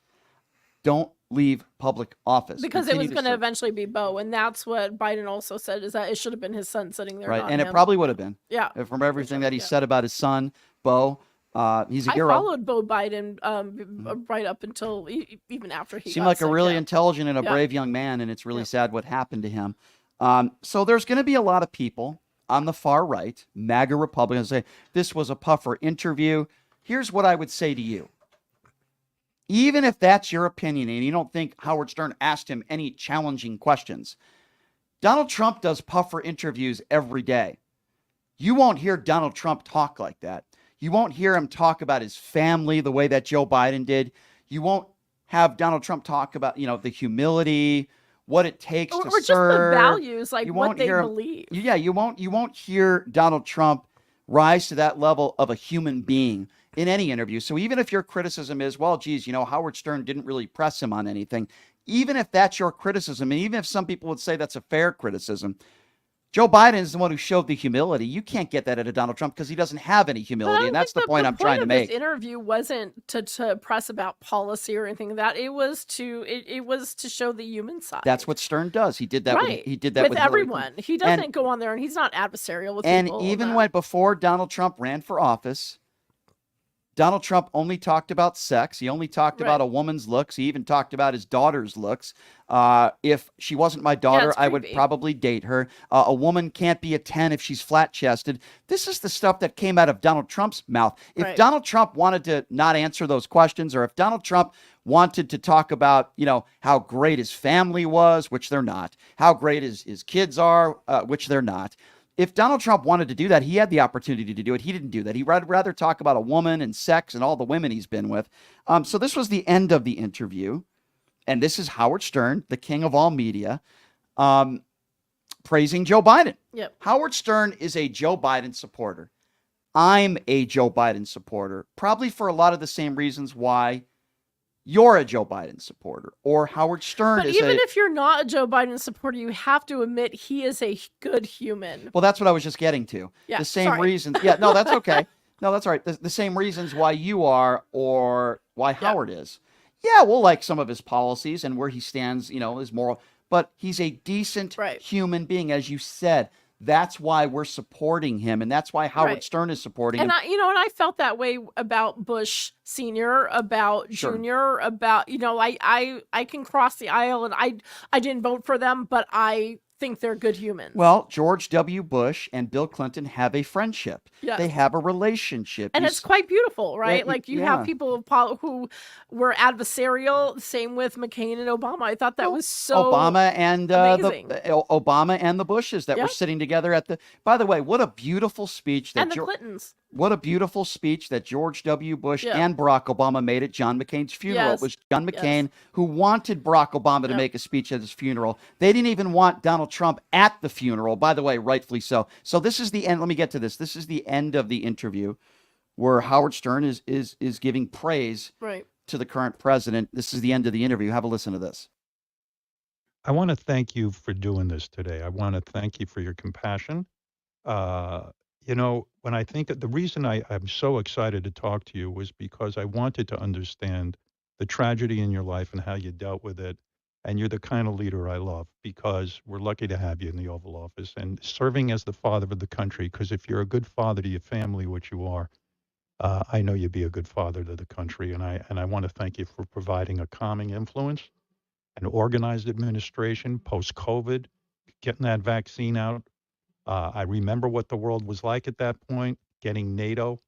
don't leave public office. Because it was Continue going to serve. eventually be Bo, and that's what Biden also said, is that it should have been his son sitting there. Right, not and him. it probably would have been. Yeah. From everything that he said about his son, Bo. He's a I hero. followed Bo Biden right up until even after he Seemed got like a sick, really yeah. intelligent and a Yeah. brave young man, and it's really sad what happened to him. So there's going to be a lot of people on the far right, MAGA Republicans, say this was a puffer interview. Here's what I would say to you. Even if that's your opinion and you don't think Howard Stern asked him any challenging questions, Donald Trump does puffer interviews every day. You won't hear Donald Trump talk like that. You won't hear him talk about his family the way that Joe Biden did. You won't have Donald Trump talk about, the humility, what it takes to Or just serve. the values, like You what won't they hear him- believe. Yeah, you won't hear Donald Trump rise to that level of a human being in any interview. So even if your criticism is, well, geez, Howard Stern didn't really press him on anything, even if that's your criticism, and even if some people would say that's a fair criticism, Joe Biden is the one who showed the humility. You can't get that out of Donald Trump because he doesn't have any humility, and that's the point I'm trying to make. This interview wasn't to press about policy or anything like that. It was to show the human side. That's what Stern does. He did that. Right. He did that with Hillary everyone. Clinton. He doesn't go on there and he's not adversarial with people. And even when before Donald Trump ran for office, Donald Trump only talked about sex. He only talked about a woman's looks. He even talked about his daughter's looks. If she wasn't my daughter, I would probably date her. A woman can't be a 10 if she's flat-chested. This is the stuff that came out of Donald Trump's mouth. If Donald Trump wanted to not answer those questions, or if Donald Trump wanted to talk about, how great his family was, which they're not, how great his kids are, which they're not. If Donald Trump wanted to do that, he had the opportunity to do it. He didn't do that. He'd rather talk about a woman and sex and all the women he's been with. So this was the end of the interview. And this is Howard Stern, the king of all media, praising Joe Biden. Yep. Howard Stern is a Joe Biden supporter. I'm a Joe Biden supporter, probably for a lot of the same reasons why you're a Joe Biden supporter, or Howard Stern But is even if you're not a Joe Biden supporter, you have to admit he is a good human. Well, that's what I was just getting to. Yeah, the same sorry. reasons. Yeah, no, that's okay. No, that's all right. The same reasons why you are or why Howard is. Yeah, we'll like some of his policies and where he stands, his moral, but he's a decent human being, as you said. That's why we're supporting him, and that's why Howard Stern is supporting him. And I felt that way about Bush Senior, about Junior, about I can cross the aisle, and I didn't vote for them, but I think they're good humans. Well, George W. Bush and Bill Clinton have a friendship. Yes. They have a relationship. And it's quite beautiful, right? Yeah, Like you have people who were adversarial. Same with McCain and Obama. I thought that was so Obama and amazing. Obama and the Bushes that were sitting together at the. By the way, what a beautiful speech that and the Clintons. What a beautiful speech that George W. Bush Yeah. and Barack Obama made at John McCain's funeral. Yes. It was John Yes. McCain who wanted Barack Obama to Yep. make a speech at his funeral. They didn't even want Donald Trump at the funeral, by the way, rightfully so. So this is the end. Let me get to this. This is the end of the interview where Howard Stern is giving praise Right. to the current president. This is the end of the interview. Have a listen to this. I want to thank you for doing this today. I want to thank you for your compassion. You know, when I think the reason I'm so excited to talk to you was because I wanted to understand the tragedy in your life and how you dealt with it. And you're the kind of leader I love because we're lucky to have you in the Oval Office and serving as the father of the country. Because if you're a good father to your family, which you are, I know you'd be a good father to the country. And I want to thank you for providing a calming influence, an organized administration post-COVID, getting that vaccine out. I remember what the world was like at that point, getting NATO,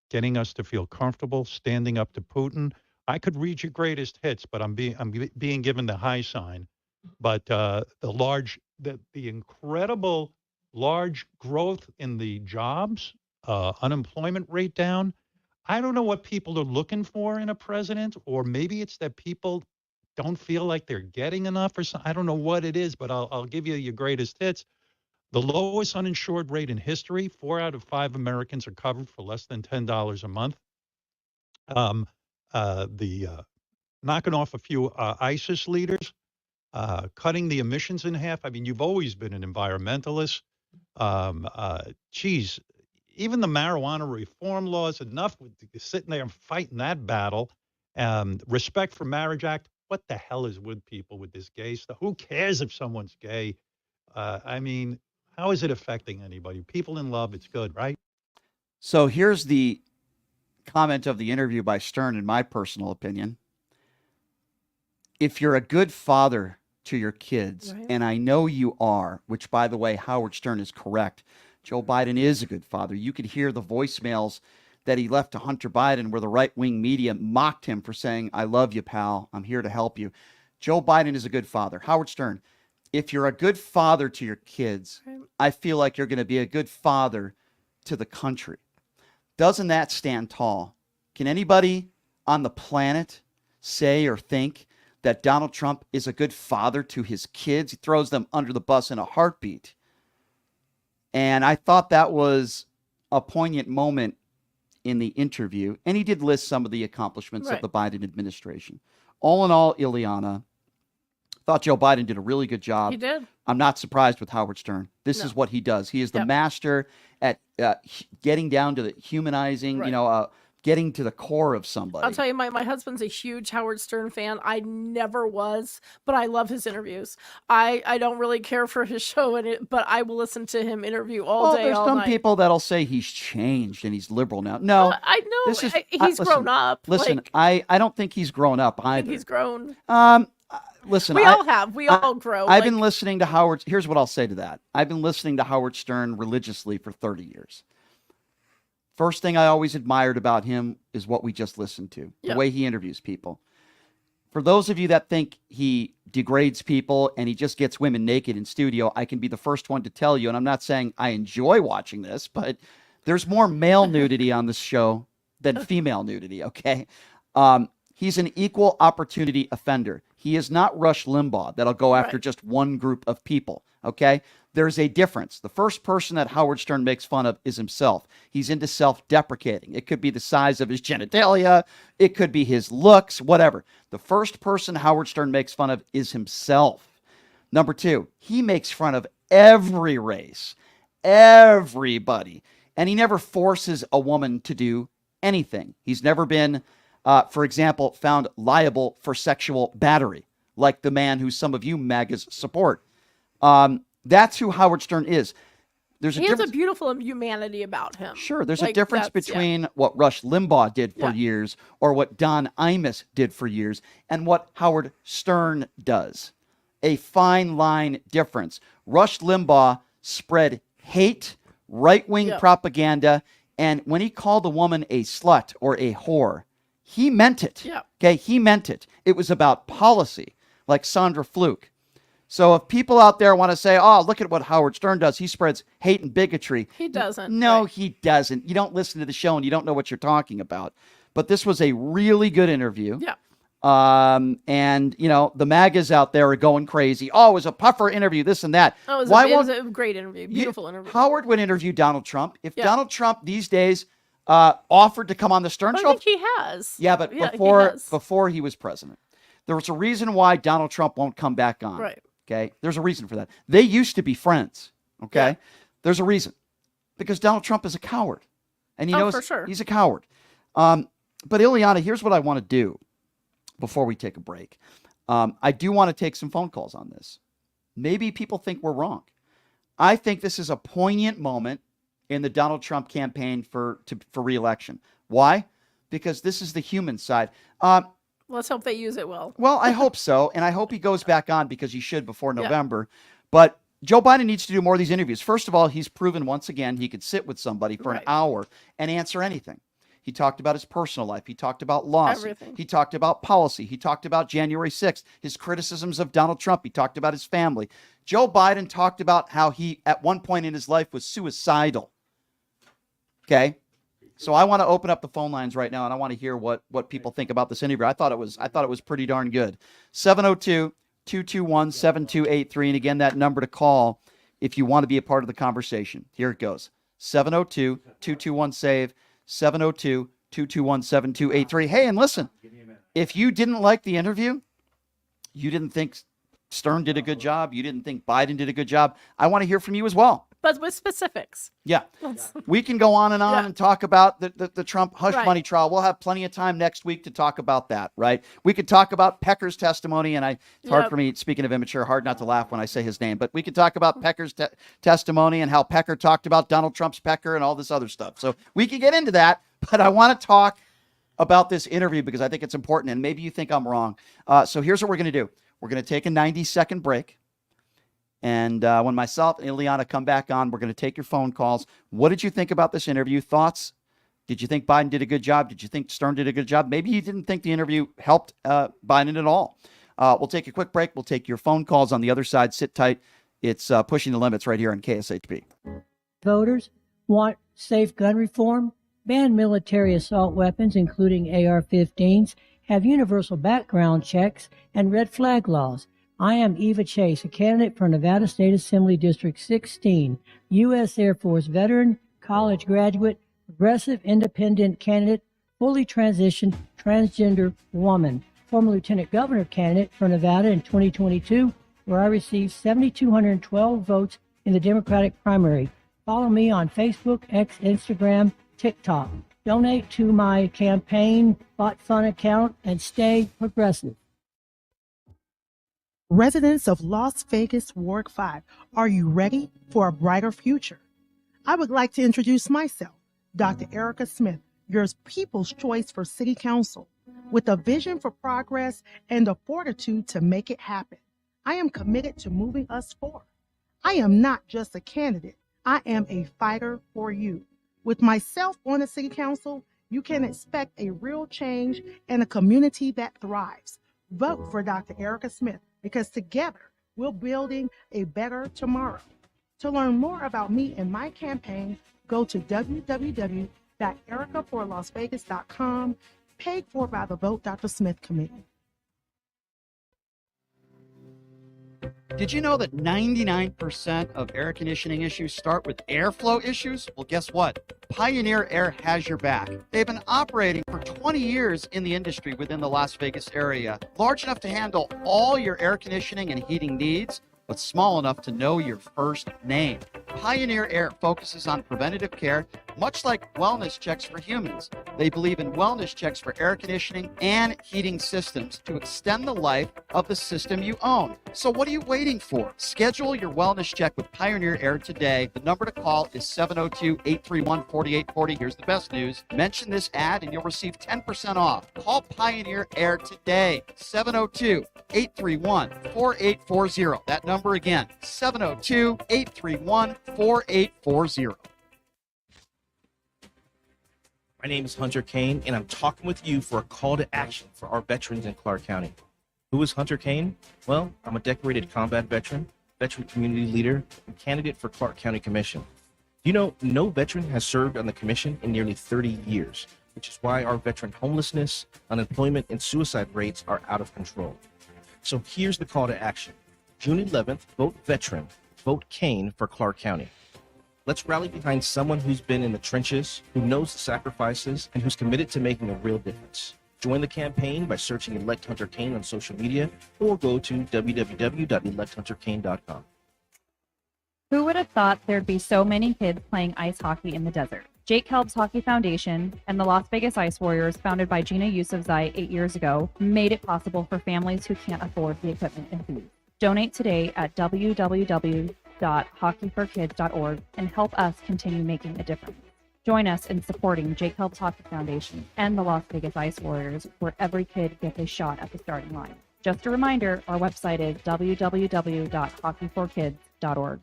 getting us to feel comfortable, standing up to Putin. I could read your greatest hits, but I'm being given the high sign. But the incredible large growth in the jobs, unemployment rate down. I don't know what people are looking for in a president, or maybe it's that people don't feel like they're getting enough or something. I don't know what it is, but I'll give you your greatest hits. The lowest uninsured rate in history. 4 out of 5 Americans are covered for less than $10 a month. Knocking off a few ISIS leaders, cutting the emissions in half. I mean, you've always been an environmentalist. Geez, even the marijuana reform laws, enough with sitting there and fighting that battle. Respect for Marriage Act. What the hell is with people with this gay stuff? Who cares if someone's gay? I mean, how is it affecting anybody? People in love, it's good, right? So here's the comment of the interview by Stern, in my personal opinion. If you're a good father to your kids, Right. and I know you are, which, by the way, Howard Stern is correct. Joe Biden is a good father. You could hear the voicemails that he left to Hunter Biden where the right-wing media mocked him for saying, I love you, pal. I'm here to help you. Joe Biden is a good father. Howard Stern, if you're a good father to your kids, Right. I feel like you're going to be a good father to the country. Doesn't that stand tall? Can anybody on the planet say or think that Donald Trump is a good father to his kids? He throws them under the bus in a heartbeat. And I thought that was a poignant moment in the interview. And he did list some of the accomplishments of Right. the Biden administration. All in all, Ileana, thought Joe Biden did a really good job. He did. I'm not surprised with Howard Stern. This No. is what he does. He is the Yep. master at getting down to the humanizing, Right. Getting to the core of somebody. I'll tell you, my husband's a huge Howard Stern fan. I never was, but I love his interviews. I don't really care for his show, but I will listen to him interview all Well, day, there's all some night. people that'll say he's changed and he's liberal now. No, I know this is he's listen, grown up. Listen, Like, I don't think he's grown up I either. think he's grown. Listen, We all have. We all grow. I've been listening to Howard. Here's what I'll say to that. I've been listening to Howard Stern religiously for 30 years. First thing I always admired about him is what we just listened to, the Yep. way he interviews people. For those of you that think he degrades people and he just gets women naked in studio, I can be the first one to tell you, and I'm not saying I enjoy watching this, but there's more male nudity on this show than female nudity, okay? He's an equal opportunity offender. He is not Rush Limbaugh that'll go after Right. just one group of people, okay? There's a difference. The first person that Howard Stern makes fun of is himself. He's into self-deprecating. It could be the size of his genitalia. It could be his looks, whatever. The first person Howard Stern makes fun of is himself. Number two, he makes fun of every race, everybody. And he never forces a woman to do anything. He's never been, for example, found liable for sexual battery, like the man who some of you MAGAs support. That's who Howard Stern is. There's He has a beautiful humanity about him. Sure, there's a Like, difference that's- yeah. between what Rush Limbaugh did for Yeah. years or what Don Imus did for years and what Howard Stern does. A fine line difference. Rush Limbaugh spread hate, right-wing Yeah. propaganda, and when he called a woman a slut or a whore, he meant it. Yeah. Okay, he meant it. It was about policy, like Sandra Fluke. So if people out there want to say, oh, look at what Howard Stern does, he spreads hate and bigotry. He doesn't. No, right. he doesn't. You don't listen to the show and you don't know what you're talking about. But this was a really good interview. Yeah. And, you know, the MAGAs out there are going crazy. Oh, it was a puffer interview, this and that. Oh, it was a great interview. Beautiful interview. Howard would interview Donald Trump. If Donald Trump these days offered to come on the Stern Show. I think he has. Yeah, but before he was president. There was a reason why Donald Trump won't come back on. Right. Okay. There's a reason for that. They used to be friends. Okay. Yeah. There's a reason. Because Donald Trump is a coward. And he knows for sure. he's a coward. But Ileana, here's what I want to do before we take a break. I do want to take some phone calls on this. Maybe people think we're wrong. I think this is a poignant moment in the Donald Trump campaign for re-election. Why? Because this is the human side. Let's hope they use it well. Well, I hope so. And I hope he goes back on because he should before November. But Joe Biden needs to do more of these interviews. First of all, he's proven once again he could sit with somebody for an hour and answer anything. He talked about his personal life. He talked about laws. Everything. He talked about policy. He talked about January 6th, his criticisms of Donald Trump. He talked about his family. Joe Biden talked about how he, at one point in his life, was suicidal. Okay? So I want to open up the phone lines right now, and I want to hear what people think about this interview. I thought it was pretty darn good. 702-221-7283. And again, that number to call if you want to be a part of the conversation. Here it goes. 702-221-SAVE. 702-221-7283. Hey, and listen, if you didn't like the interview, you didn't think Stern did a good job, you didn't think Biden did a good job, I want to hear from you as well. But with specifics. Yeah. We can go on and on and talk about the Trump hush money trial. We'll have plenty of time next week to talk about that, right? We could talk about Pecker's testimony, and it's hard for me, speaking of immature, hard not to laugh when I say his name, but we could talk about Pecker's testimony and how Pecker talked about Donald Trump's Pecker and all this other stuff. So we can get into that, but I want to talk about this interview because I think it's important, and maybe you think I'm wrong. So here's what we're going to do. We're going to take a 90-second break. And when myself and Ileana come back on, we're going to take your phone calls. What did you think about this interview? Thoughts? Did you think Biden did a good job? Did you think Stern did a good job? Maybe you didn't think the interview helped Biden at all. We'll take a quick break. We'll take your phone calls on the other side. Sit tight. It's Pushing the Limits right here on KSHP. Voters want safe gun reform, ban military assault weapons, including AR-15s, have universal background checks, and red flag laws. I am Eva Chase, a candidate for Nevada State Assembly District 16, U.S. Air Force veteran, college graduate, progressive independent candidate, fully transitioned transgender woman, former lieutenant governor candidate for Nevada in 2022, where I received 7,212 votes in the Democratic primary. Follow me on Facebook, X, Instagram, TikTok. Donate to my campaign bot fund account and stay progressive. Residents of Las Vegas, Ward 5, are you ready for a brighter future? I would like to introduce myself, Dr. Erica Smith, your people's choice for City Council, with a vision for progress and the fortitude to make it happen. I am committed to moving us forward. I am not just a candidate, I am a fighter for you. With myself on the City Council, you can expect a real change and a community that thrives. Vote for Dr. Erica Smith, because together we're building a better tomorrow. To learn more about me and my campaign, go to www.ericaforlasvegas.com, paid for by the Vote Dr. Smith Committee. Did you know that 99% of air conditioning issues start with airflow issues? Well, guess what? Pioneer Air has your back. They've been operating for 20 years in the industry within the Las Vegas area, large enough to handle all your air conditioning and heating needs, but small enough to know your first name. Pioneer Air focuses on preventative care, much like wellness checks for humans. They believe in wellness checks for air conditioning and heating systems to extend the life of the system you own. So what are you waiting for? Schedule your wellness check with Pioneer Air today. The number to call is 702-831-4840. Here's the best news. Mention this ad and you'll receive 10% off. Call Pioneer Air today. 702-831-4840. That number again, 702-831-4840. My name is Hunter Kane, and I'm talking with you for a call to action for our veterans in Clark County. Who is Hunter Kane? Well, I'm a decorated combat veteran, veteran community leader, and candidate for Clark County Commission. You know, no veteran has served on the commission in nearly 30 years, which is why our veteran homelessness, unemployment, and suicide rates are out of control. So here's the call to action. June 11th, vote veteran, vote Kane for Clark County. Let's rally behind someone who's been in the trenches, who knows the sacrifices, and who's committed to making a real difference. Join the campaign by searching Elect Hunter Kane on social media or go to www.electhunterkane.com. Who would have thought there'd be so many kids playing ice hockey in the desert? Jake Helb's Hockey Foundation and the Las Vegas Ice Warriors, founded by Gina Yusufzai 8 years ago, made it possible for families who can't afford the equipment and food. Donate today at www.hockeyforkids.org and help us continue making a difference. Join us in supporting Jake Helb's Hockey Foundation and the Las Vegas Ice Warriors, where every kid gets a shot at the starting line. Just a reminder, our website is www.hockeyforkids.org.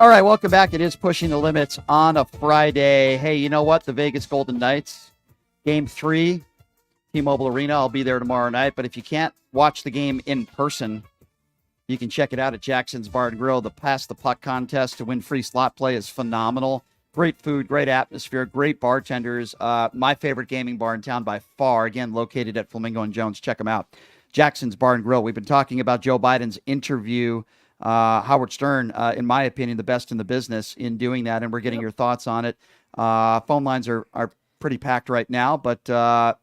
All right, welcome back. It is Pushing the Limits on a Friday. Hey, you know what? The Vegas Golden Knights, Game 3, T-Mobile Arena. I'll be there tomorrow night. But if you can't watch the game in person, you can check it out at Jackson's Bar and Grill. The Pass the Puck contest to win free slot play is phenomenal. Great food, great atmosphere, great bartenders. My favorite gaming bar in town by far. Again, located at Flamingo and Jones. Check them out. Jackson's Bar and Grill. We've been talking about Joe Biden's interview. Howard Stern, in my opinion, the best in the business in doing that, and we're getting your thoughts on it. Phone lines are pretty packed right now, but a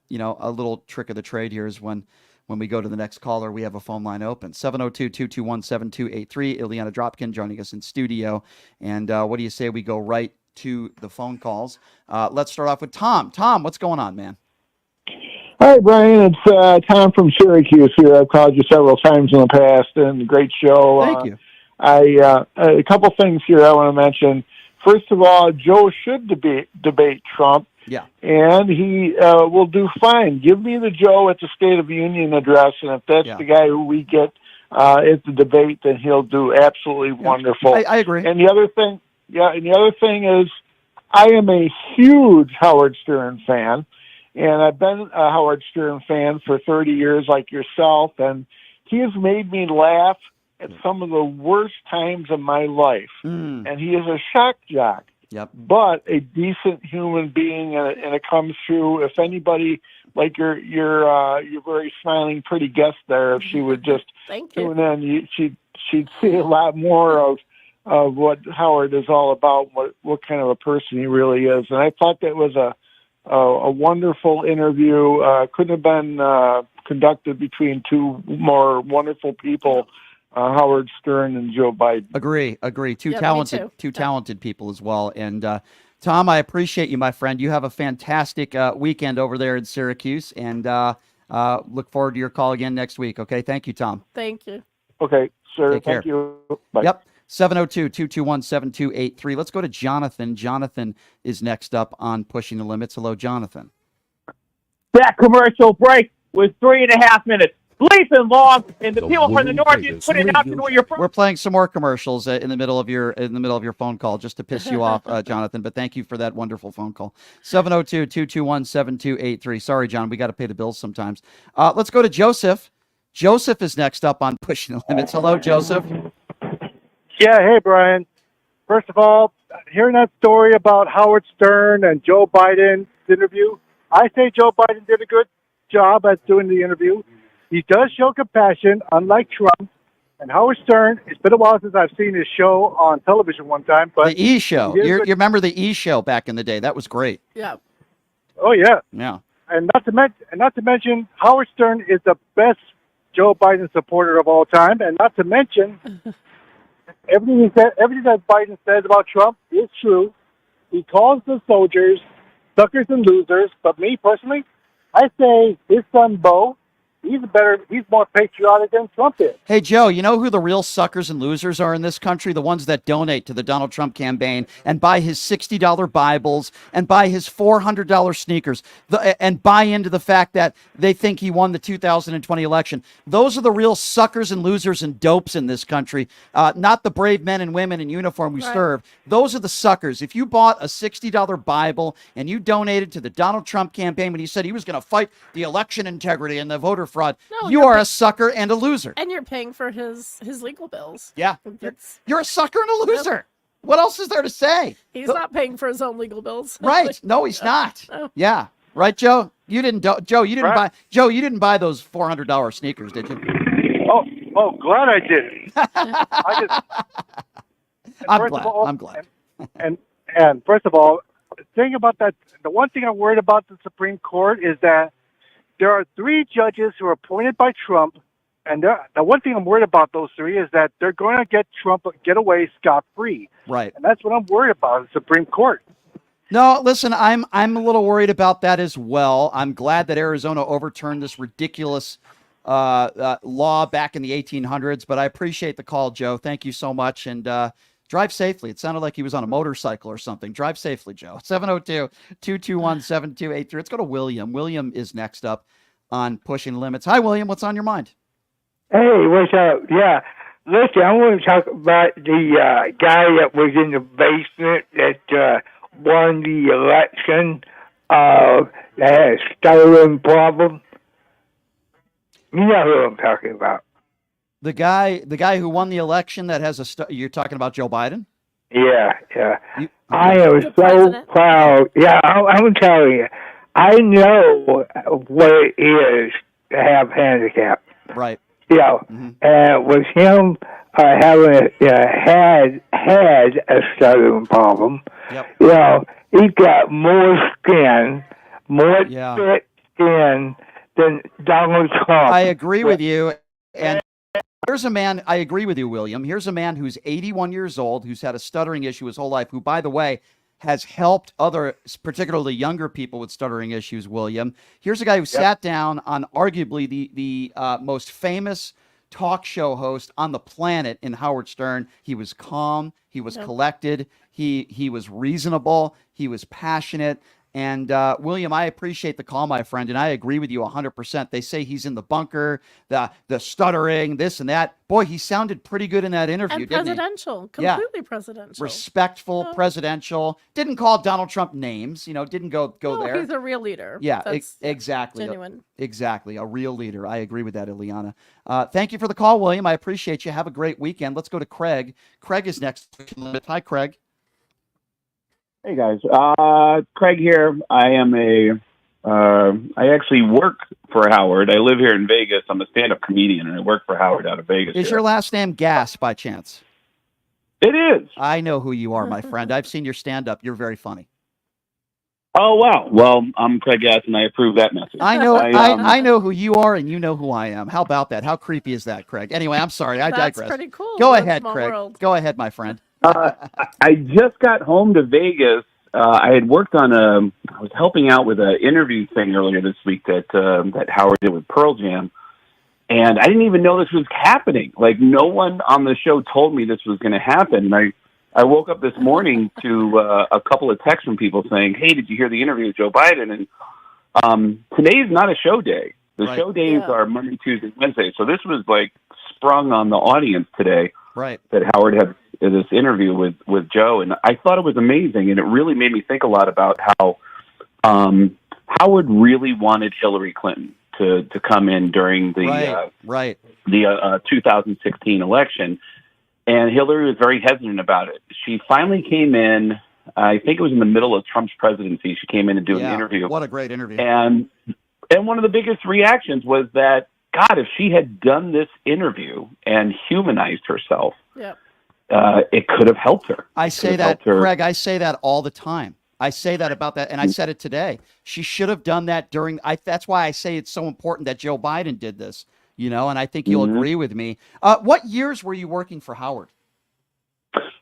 little trick of the trade here is when we go to the next caller, we have a phone line open. 702-221-7283. Ileana Dropkin joining us in studio. And what do you say we go right to the phone calls? Let's start off with Tom. Tom, what's going on, man? Hi, Brian. It's Tom from Syracuse here. I've called you several times in the past, and great show. Thank you. A couple things here I want to mention. First of all, Joe should debate Trump. Yeah. And he will do fine. Give me the Joe at the State of the Union address, and if that's the guy who we get at the debate, then he'll do absolutely wonderful. I agree. And the other thing is, I am a huge Howard Stern fan. And I've been a Howard Stern fan for 30 years like yourself, and he has made me laugh at some of the worst times of my life. And he is a shock jock, but a decent human being, and it comes through. If anybody, like your very smiling, pretty guest there, if she would just tune in, she'd see a lot more of what Howard is all about, what kind of a person he really is. And I thought that was a wonderful interview. Couldn't have been conducted between two more wonderful people, Howard Stern and Joe Biden. Agree. Two talented people as well. And Tom, I appreciate you, my friend. You have a fantastic weekend over there in Syracuse, and look forward to your call again next week. Okay, thank you, Tom. Thank you. Okay, sir. Take care. Thank you. Bye. Yep. 702-221-7283. Let's go to Jonathan. Jonathan is next up on Pushing the Limits. Hello, Jonathan. That commercial break was 3.5 minutes. Bleeping long, and the people from the north just put it out to know where you're from. We're playing some more commercials in the middle of your phone call just to piss you off, Jonathan. But thank you for that wonderful phone call. 702-221-7283. Sorry, John, we got to pay the bills sometimes. Let's go to Joseph. Joseph is next up on Pushing the Limits. Hello, Joseph. Yeah, hey, Brian. First of all, hearing that story about Howard Stern and Joe Biden's interview, I say Joe Biden did a good job at doing the interview. He does show compassion, unlike Trump. And Howard Stern, it's been a while since I've seen his show on television one time. But the E! Show. You remember the E! Show back in the day. That was great. Yeah. Oh, yeah. Yeah. And not to mention, Howard Stern is the best Joe Biden supporter of all time. And not to mention... Everything that Biden says about Trump is true. He calls the soldiers suckers and losers. But me, personally, I say his son, Bo, He's more patriotic than Trump is. Hey, Joe, you know who the real suckers and losers are in this country? The ones that donate to the Donald Trump campaign and buy his $60 Bibles and buy his $400 sneakers and buy into the fact that they think he won the 2020 election. Those are the real suckers and losers and dopes in this country, not the brave men and women in uniform we serve. Those are the suckers. If you bought a $60 Bible and you donated to the Donald Trump campaign when he said he was going to fight the election integrity and the voter fraud, you are a sucker and a loser. And you're paying for his legal bills. Yeah. You're a sucker and a loser. What else is there to say? He's not paying for his own legal bills. Right. No, he's not. No. Yeah. Right, Joe? You didn't you didn't buy those $400 sneakers, did you? Oh, glad I did. I'm glad. And first of all, the thing about that, the one thing I'm worried about the Supreme Court is that there are 3 judges who are appointed by Trump, and the one thing I'm worried about those 3 is that they're going to get away scot-free. Right. And that's what I'm worried about, the Supreme Court. No, listen, I'm a little worried about that as well. I'm glad that Arizona overturned this ridiculous law back in the 1800s, but I appreciate the call, Joe. Thank you so much, and drive safely. It sounded like he was on a motorcycle or something. Drive safely, Joe. 702-221-7283. Let's go to William. William is next up on Pushing Limits. Hi, William. What's on your mind? Hey, what's up? Yeah. Listen, I want to talk about the guy that was in the basement that won the election that had a stuttering problem. You know who I'm talking about. The guy who won the election that has you're talking about Joe Biden? Yeah. I am so proud. Yeah, I'm telling you. I know what it is to have handicap. Right. And with him having had a stuttering problem, he's got more skin, more thick skin than Donald Trump. I agree with you. And here's a man, I agree with you, William. Here's a man who's 81 years old, who's had a stuttering issue his whole life, who, by the way, has helped other, particularly younger people with stuttering issues, William. Here's a guy who sat down on arguably the most famous talk show host on the planet in Howard Stern. He was calm. He was collected. He was reasonable. He was passionate. And William, I appreciate the call, my friend, and I agree with you 100%. They say he's in the bunker, the stuttering, this and that. Boy, he sounded pretty good in that interview, And didn't presidential, he? completely presidential. Respectful, presidential. Didn't call Donald Trump names, didn't go there. He's a real leader. Yeah, That's exactly. genuine. Exactly, a real leader. I agree with that, Ileana. Thank you for the call, William. I appreciate you. Have a great weekend. Let's go to Craig. Craig is next. Hi, Craig. Hey guys, Craig here. I actually work for Howard. I live here in Vegas. I'm a stand-up comedian, and I work for Howard out of Vegas. Is your last name Gass by chance? It is. I know who you are, my friend. I've seen your stand-up. You're very funny. Oh wow. Well, I'm Craig Gass, and I approve that message. I know. I know who you are, and you know who I am. How about that? How creepy is that, Craig? Anyway, I'm sorry. I digress. That's pretty cool. Go What a ahead, small Craig. world. Go ahead, my friend. I just got home to Vegas. I had worked on I was helping out with an interview thing earlier this week that Howard did with Pearl Jam, and I didn't even know this was happening. Like, no one on the show told me this was going to happen. And I woke up this morning to a couple of texts from people saying, "Hey, did you hear the interview with Joe Biden?" And today is not a show day. The show days are Monday, Tuesday, Wednesday. So this was like sprung on the audience today. Right. That Howard had this interview with Joe, and I thought it was amazing, and it really made me think a lot about how Howard really wanted Hillary Clinton to come in during the 2016 election, and Hillary was very hesitant about it. She finally came in. I think it was in the middle of Trump's presidency. She came in and did an interview. What a great interview! And one of the biggest reactions was that, God, if she had done this interview and humanized herself, it could have helped her. I say that, Craig, I say that all the time. I say that about that, and I said it today. She should have done that that's why I say it's so important that Joe Biden did this, and I think you'll agree with me. What years were you working for Howard?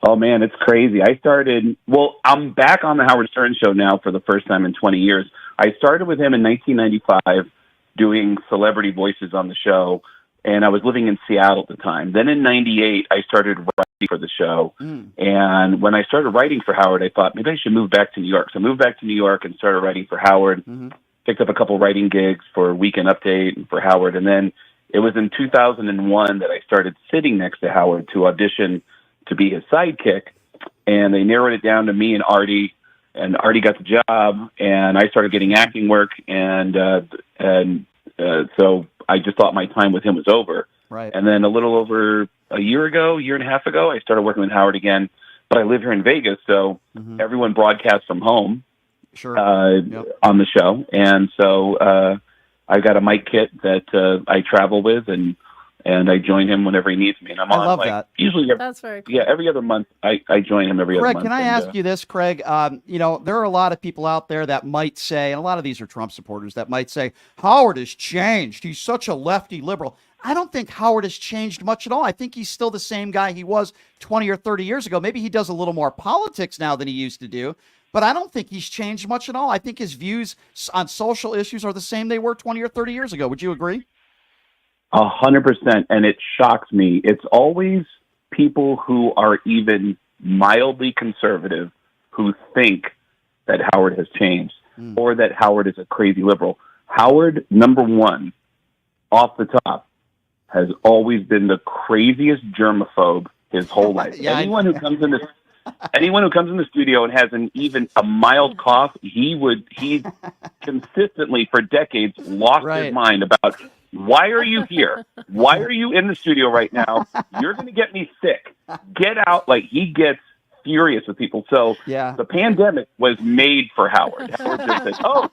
Oh, man, it's crazy. I'm back on the Howard Stern show now for the first time in 20 years. I started with him in 1995. doing celebrity voices on the show, and I was living in Seattle at the time. Then in '98, I started writing for the show, and when I started writing for Howard, I thought maybe I should move back to New York. So I moved back to New York and started writing for Howard. Picked up a couple writing gigs for Weekend Update and for Howard, and then it was in 2001 that I started sitting next to Howard to audition to be his sidekick, and they narrowed it down to me and Artie. And Artie got the job, and I started getting acting work, and so I just thought my time with him was over. Right. And then a little over a year and a half ago, I started working with Howard again. But I live here in Vegas, so everyone broadcasts from home on the show. And so I've got a mic kit that I travel with, and I join him whenever he needs me. And I'm on love that. usually That's very cool. yeah, every other month. I join him every other Craig, month. can I and, ask you this, Craig? You know, there are a lot of people out there that might say, and a lot of these are Trump supporters, that might say, Howard has changed. He's such a lefty liberal. I don't think Howard has changed much at all. I think he's still the same guy he was 20 or 30 years ago. Maybe he does a little more politics now than he used to do, but I don't think he's changed much at all. I think his views on social issues are the same they were 20 or 30 years ago. Would you agree? 100%, and it shocks me. It's always people who are even mildly conservative who think that Howard has changed or that Howard is a crazy liberal. Howard, number one, off the top, has always been the craziest germaphobe his whole life. Anyone who comes in the studio and has even a mild cough, he consistently for decades lost his mind about, why are you here? Why are you in the studio right now? You're going to get me sick. Get out. Like, he gets furious with people. So the pandemic was made for Howard. Howard just said, oh,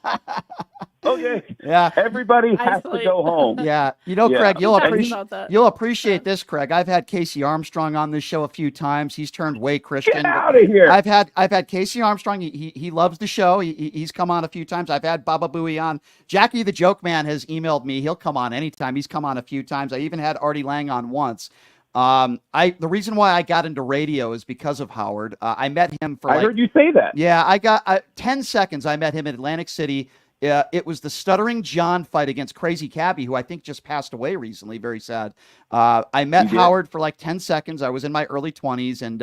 okay. Yeah. Everybody has to go home. Yeah. You know, Craig, you'll appreciate Yeah. this, Craig. I've had Casey Armstrong on this show a few times. He's turned way Christian. Get out of here. I've had Casey Armstrong. He loves the show. He's come on a few times. I've had Baba Booey on. Jackie the Joke Man has emailed me. He'll come on anytime. He's come on a few times. I even had Artie Lang on once. The reason why I got into radio is because of Howard. I met him for I heard you say that. Yeah, I got 10 seconds. I met him in Atlantic City. It was the Stuttering John fight against Crazy Cabby, who I think just passed away recently. Very sad. I met Howard for like 10 seconds. I was in my early 20s, and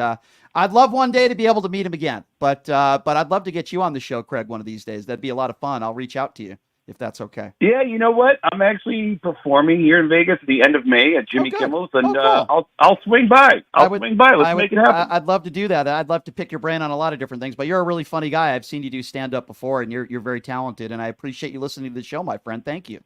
I'd love one day to be able to meet him again. But I'd love to get you on the show, Craig, one of these days. That'd be a lot of fun. I'll reach out to you if that's okay. Yeah, you know what? I'm actually performing here in Vegas at the end of May at Jimmy Kimmel's, and cool. I'll swing by. Swing by. Let's make it happen. I'd love to do that. I'd love to pick your brain on a lot of different things, but you're a really funny guy. I've seen you do stand-up before, and you're very talented, and I appreciate you listening to the show, my friend. Thank you.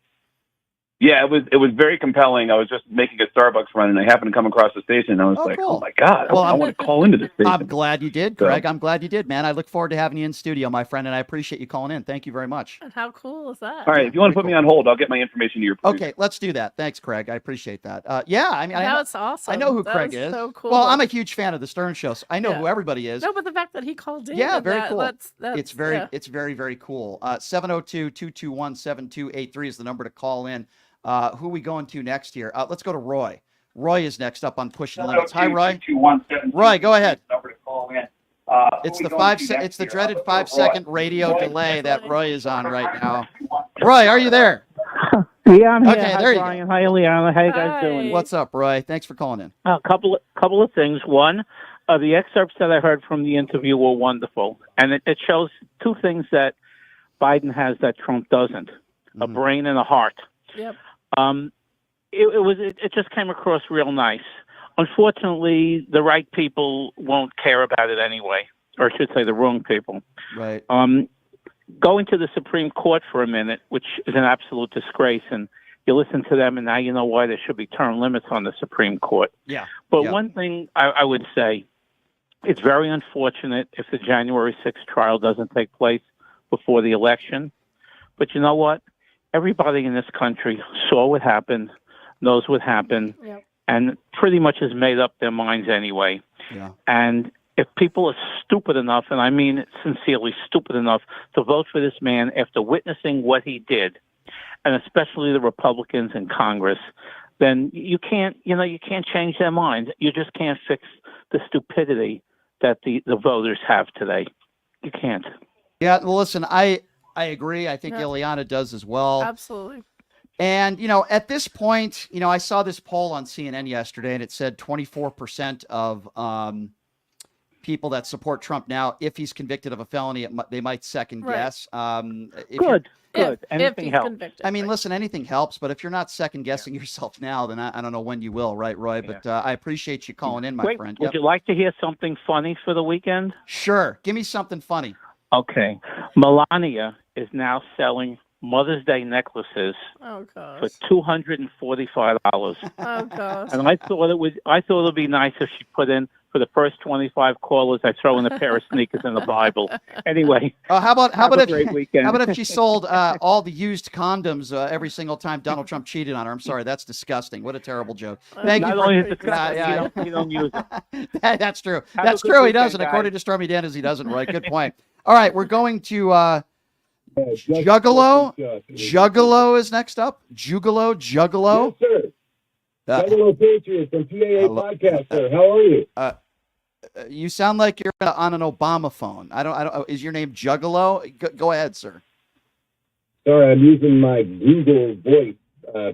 Yeah, it was very compelling. I was just making a Starbucks run, and I happened to come across the station, and I was like, cool. oh, my God, Well, I want to call into this station. I'm glad you did, Craig. I'm glad you did, man. I look forward to having you in studio, my friend, and I appreciate you calling in. Thank you very much. And how cool is that? All right, if you want to put me on hold, I'll get my information to your producer. Okay, let's do that. Thanks, Craig. I appreciate that. Yeah, I mean, That's awesome. I know who That Craig is is. so cool. Well, I'm a huge fan of the Stern Show, so I know Yeah. who everybody is. No, but the fact that he called in. Yeah, and very that, cool. That's It's very, very cool. 702-221-7283 is the number to call in. Who are we going to next here? Let's go to Roy. Roy is next up on Pushing Limits. Hi, Roy. Roy, go ahead. It's the dreaded 5-second radio delay that Roy is on right now. Roy, are you there? Yeah, I'm here. Okay, Hi, there you Brian. Hi, Liana. How you guys doing? What's up, Roy? Thanks for calling in. A couple of things. One, the excerpts that I heard from the interview were wonderful, and it shows two things that Biden has that Trump doesn't: a brain and a heart. Yep. It just came across real nice. Unfortunately, the right people won't care about it anyway, or I should say the wrong people. Right. Going to the Supreme Court for a minute, which is an absolute disgrace, and you listen to them, and now you know why there should be term limits on the Supreme Court. Yeah. But one thing I would say, it's very unfortunate if the January 6th trial doesn't take place before the election. But you know what? Everybody in this country saw what happened, knows what happened, and pretty much has made up their minds anyway. Yeah. And if people are stupid enough, and I mean it sincerely, stupid enough to vote for this man after witnessing what he did, and especially the Republicans in Congress, then you can't change their minds. You just can't fix the stupidity that the voters have today. You can't. Yeah, well, listen, I agree. I think Ileana does as well. Absolutely. And, at this point, I saw this poll on CNN yesterday, and it said 24% of people that support Trump now, if he's convicted of a felony, they might second guess. Good. If Anything he's helps. convicted. I mean, listen, anything helps, but if you're not second guessing yourself now, then I don't know when you will, right, Roy? But I appreciate you calling in, my Wait, friend. would you like to hear something funny for the weekend? Sure. Give me something funny. Okay. Melania is now selling Mother's Day necklaces Oh gosh. for $245. Oh gosh. And I thought it would be nice if she put in for the first 25 callers, I throw in a pair of sneakers and the Bible. Anyway. How about great weekend. how about if she sold all the used condoms every single time Donald Trump cheated on her? I'm sorry, that's disgusting. What a terrible joke. Thank Not you. only is it disgusting, you don't use it. That's true. Have That's a good true. He weekend, doesn't. guys. According to Stormy Daniels, he doesn't. Right. Good point. All right, we're going to Juggalo. Juggalo is next up. Juggalo. Yes, sir. Juggalo Patriots from PAA Podcast, sir. How are you? You sound like you're on an Obama phone. I don't. Is your name Juggalo? Go ahead, sir. Sorry, I'm using my Google Voice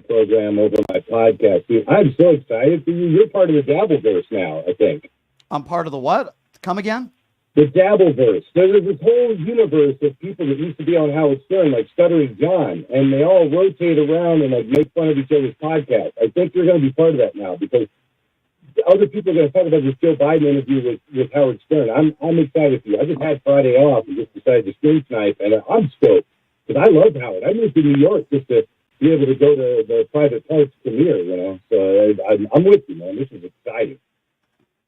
program over my podcast. Dude, I'm so excited for you. You're part of the Dabbleverse now, I think. I'm part of the what? Come again? The Dabbleverse. There's this whole universe of people that used to be on Howard Stern, like Stuttering John, and they all rotate around and like make fun of each other's podcasts. I think you're going to be part of that now because other people are going to talk about this Joe Biden interview with Howard Stern. I'm excited for you. I just had Friday off and just decided to stream snipe, and I'm stoked because I love Howard. I moved to New York just to be able to go to the private parts premiere, So I'm with you, man. This is exciting.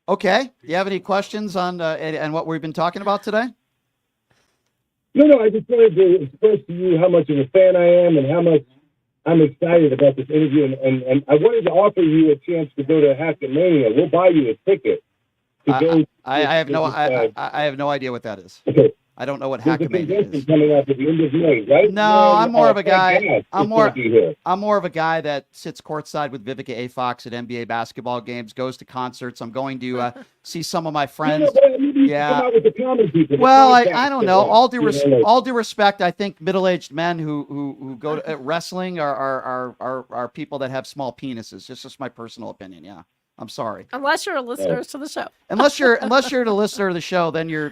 Okay. Do you have any questions on and what we've been talking about today? No. I just wanted to express to you how much of a fan I am and how much I'm excited about this interview. And I wanted to offer you a chance to go to Hackmania. We'll buy you a ticket. I have no idea what that is. Okay. I don't know what There's a Hackmania convention is. coming up at the end of May, right? No, I'm more of a guy. I'm more of a guy that sits courtside with Vivica A. Fox at NBA basketball games, goes to concerts. I'm going to see some of my friends. Yeah. Well, I don't know. All due respect, I think middle-aged men who go to wrestling are people that have small penises. It's just my personal opinion. Yeah. I'm sorry. Unless you're a listener to the show. Unless you're the listener to the show, then you're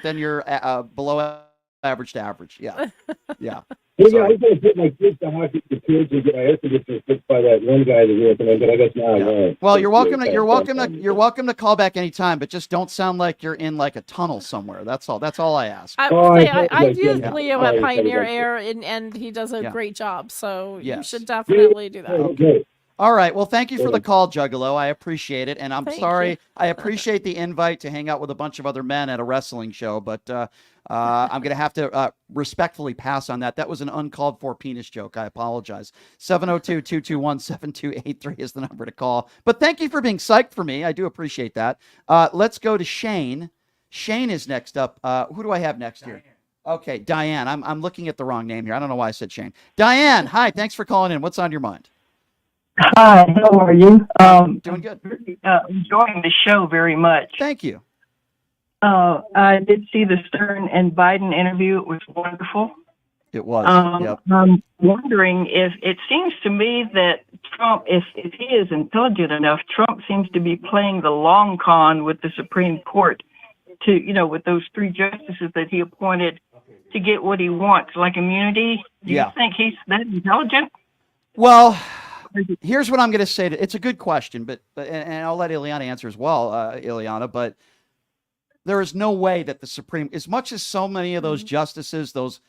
below average to average. Yeah. Yeah. Well, yeah, I was going to put my kids to hockey for kids and get my air conditioner fixed by that one guy that recommended, but I guess now I won't. Well, you're welcome to call back anytime, but just don't sound like you're in like a tunnel somewhere. That's all I ask. I've used Leo at Pioneer Air, and he does a great job. So you should definitely do that. Okay. All right. Well, thank you for the call, Juggalo. I appreciate it. And I'm sorry. I appreciate the invite to hang out with a bunch of other men at a wrestling show, but I'm going to have to respectfully pass on that. That was an uncalled for penis joke. I apologize. 702-221-7283 is the number to call. But thank you for being psyched for me. I do appreciate that. Let's go to Shane. Shane is next up. Who do I have next here? Okay, Diane. I'm looking at the wrong name here. I don't know why I said Shane. Diane, hi. Thanks for calling in. What's on your mind? Hi, how are you? Doing good. Enjoying the show very much. Thank you. I did see the Stern and Biden interview. It was wonderful. It was. Yep. I'm wondering if it seems to me that Trump, if he is intelligent enough, Trump seems to be playing the long con with the Supreme Court to, with those three justices that he appointed to get what he wants, like immunity. Do you think he's that intelligent? Well, here's what I'm going to say. It's a good question, but and I'll let Ileana answer as well, Ileana. But there is no way that the Supreme, as much as so many of those justices, those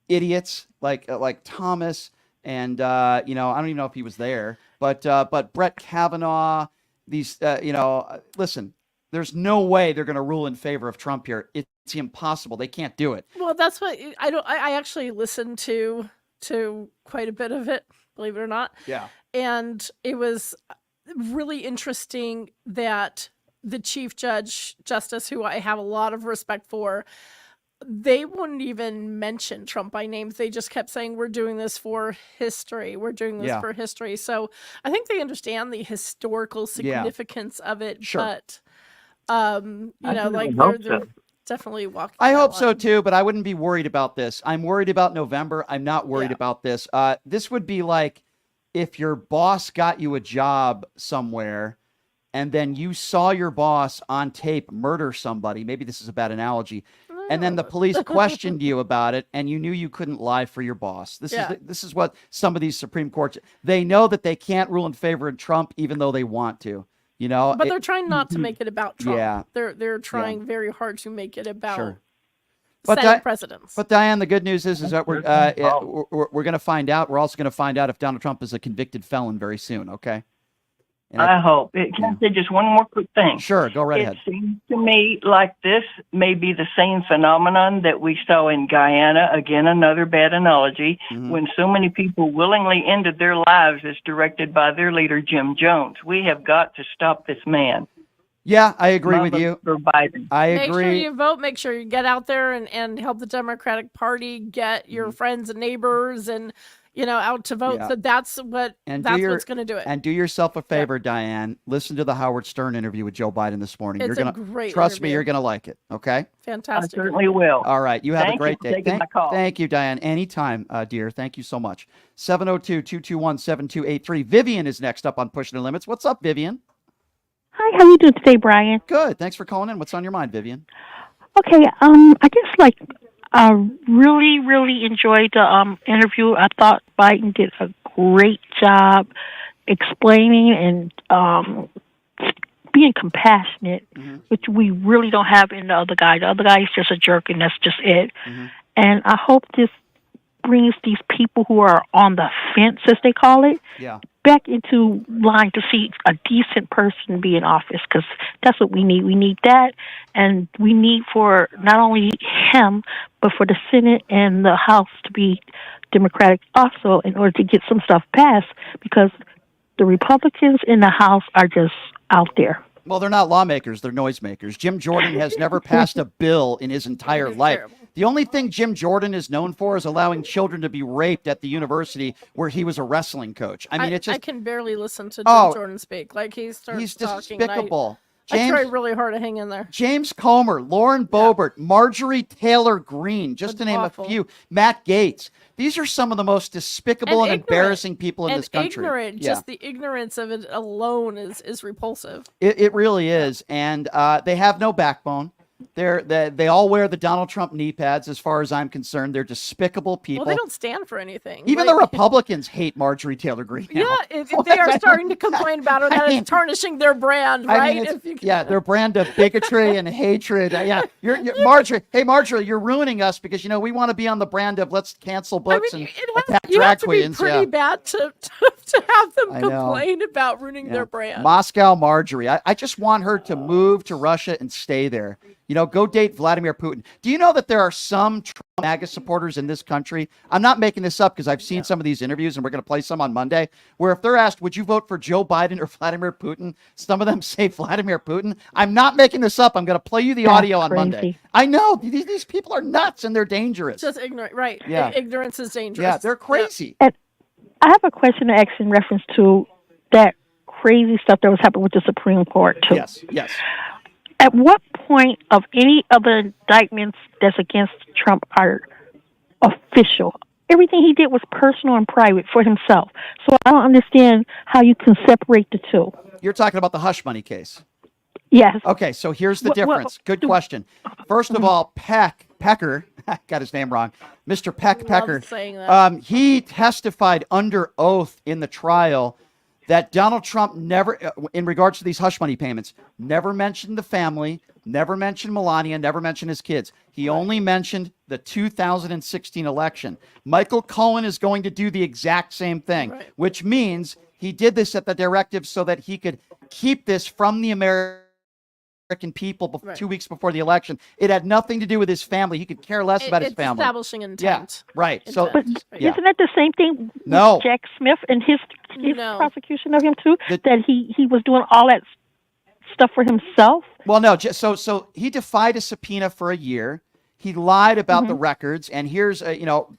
idiots like Thomas, and I don't even know if he was there, but Brett Kavanaugh. These, listen. There's no way they're going to rule in favor of Trump here. It's impossible. They can't do it. Well, that's what I actually listened to quite a bit of it, believe it or not. Yeah. And it was really interesting that the Chief Justice, who I have a lot of respect for, they wouldn't even mention Trump by name. They just kept saying, we're doing this for history. We're doing this for history. So I think they understand the historical significance of it. Sure. But, they're definitely walking. I hope so too, but I wouldn't be worried about this. I'm worried about November. I'm not worried about this. This would be like if your boss got you a job somewhere and then you saw your boss on tape murder somebody, maybe this is a bad analogy, and then the police questioned you about it and you knew you couldn't lie for your boss. This is what some of these Supreme Courts, they know that they can't rule in favor of Trump even though they want to. You know, But they're trying not to make it about Trump. Yeah. They're trying very hard to make it about Sure. Senate presidents. But Diane, the good news is that we're going to find out. We're also going to find out if Donald Trump is a convicted felon very soon. Okay. And I hope. Can I say just one more quick thing? Sure, go right ahead. It seems to me like this may be the same phenomenon that we saw in Guyana. Again, another bad analogy, when so many people willingly ended their lives as directed by their leader, Jim Jones. We have got to stop this man. Yeah, I agree with you. For Biden. I agree. Make sure you vote. Make sure you get out there and help the Democratic Party get your friends and neighbors and out to vote. Yeah. So that's what's going to do it. And do yourself a favor, Diane. Listen to the Howard Stern interview with Joe Biden this morning. It's you're a gonna great trust me. interview. You're gonna like it. Okay. Fantastic. I certainly will. All right. You have Thank a great you day. for taking my call. Thank you, Diane. Anytime, dear. Thank you so much. 702-221-7283. Vivian is next up on Pushing the Limits. What's up, Vivian? Hi, how you doing today, Brian? Good. Thanks for calling in. What's on your mind, Vivian? Okay, I just really, really enjoyed the interview. I thought Biden did a great job explaining and being compassionate, which we really don't have in the other guy. The other guy is just a jerk, and that's just it. And I hope this brings these people who are on the fence, as they call it, back into line to see a decent person be in office, because that's what we need. We need that, and we need for not only him, but for the Senate and the House to be Democratic also in order to get some stuff passed, because the Republicans in the House are just out there. Well, they're not lawmakers. They're noisemakers. Jim Jordan has never passed a bill in his entire life. The only thing Jim Jordan is known for is allowing children to be raped at the university where he was a wrestling coach. I mean, it's just... I can barely listen to Jim Jordan speak. Like, he's talking. Despicable. I try really hard to hang in there. James Comer, Lauren Boebert, Marjorie Taylor Greene, just to name a few, Matt Gaetz. These are some of the most despicable and embarrassing people in this country. Ignorant, just the ignorance of it alone is repulsive. It really is. And they have no backbone. They all wear the Donald Trump knee pads, as far as I'm concerned. They're despicable people. Well, they don't stand for anything. Even the Republicans hate Marjorie Taylor Greene now. Yeah, if they are starting to complain about it, that is tarnishing their brand, right? Their brand of bigotry and hatred. You're Marjorie. Hey, Marjorie, you're ruining us because, we want to be on the brand of let's cancel books and attack drag queens. You have to be pretty bad to have them complain about ruining their brand. Moscow Marjorie. I just want her to move to Russia and stay there. Go date Vladimir Putin. Do you know that there are some Trump MAGA supporters in this country? I'm not making this up because I've seen some of these interviews, and we're going to play some on Monday, where if they're asked, would you vote for Joe Biden or Vladimir Putin? Some of them say Vladimir Putin. I'm not making this up. I'm going to play you the audio on Monday. I know. These people are nuts, and they're dangerous. Just ignorant, right? Yeah. Ignorance is dangerous. Yeah, they're crazy. And I have a question to ask in reference to that crazy stuff that was happening with the Supreme Court, too. Yes. At what point of any of the indictments that's against Trump are official? Everything he did was personal and private for himself. So I don't understand how you can separate the two. You're talking about the hush money case. Yes. Okay, so here's the difference. Good question. First of all, Pecker, I got his name wrong, Mr. Pecker, he testified under oath in the trial that Donald Trump never, in regards to these hush money payments, never mentioned the family, never mentioned Melania, never mentioned his kids. He only mentioned the 2016 election. Michael Cohen is going to do the exact same thing, which means he did this at the directive so that he could keep this from the American people 2 weeks before the election. It had nothing to do with his family. He could care less about his family. Establishing intent. Yeah, right. Intent. So, But isn't that the same thing with Jack Smith and his prosecution of him too? That he was doing all that stuff for himself? Well, no. So he defied a subpoena for a year. He lied about the records, and here's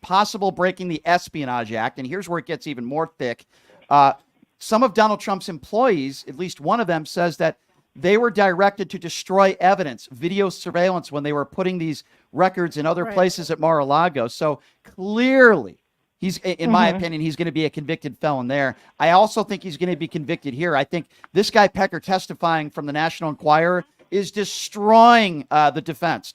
possible breaking the Espionage Act, and here's where it gets even more thick. Some of Donald Trump's employees, at least one of them, says that they were directed to destroy evidence, video surveillance, when they were putting these records in other places at Mar-a-Lago. So clearly, In my opinion, he's going to be a convicted felon there. I also think he's going to be convicted here. I think this guy Pecker testifying from the National Enquirer is destroying the defense.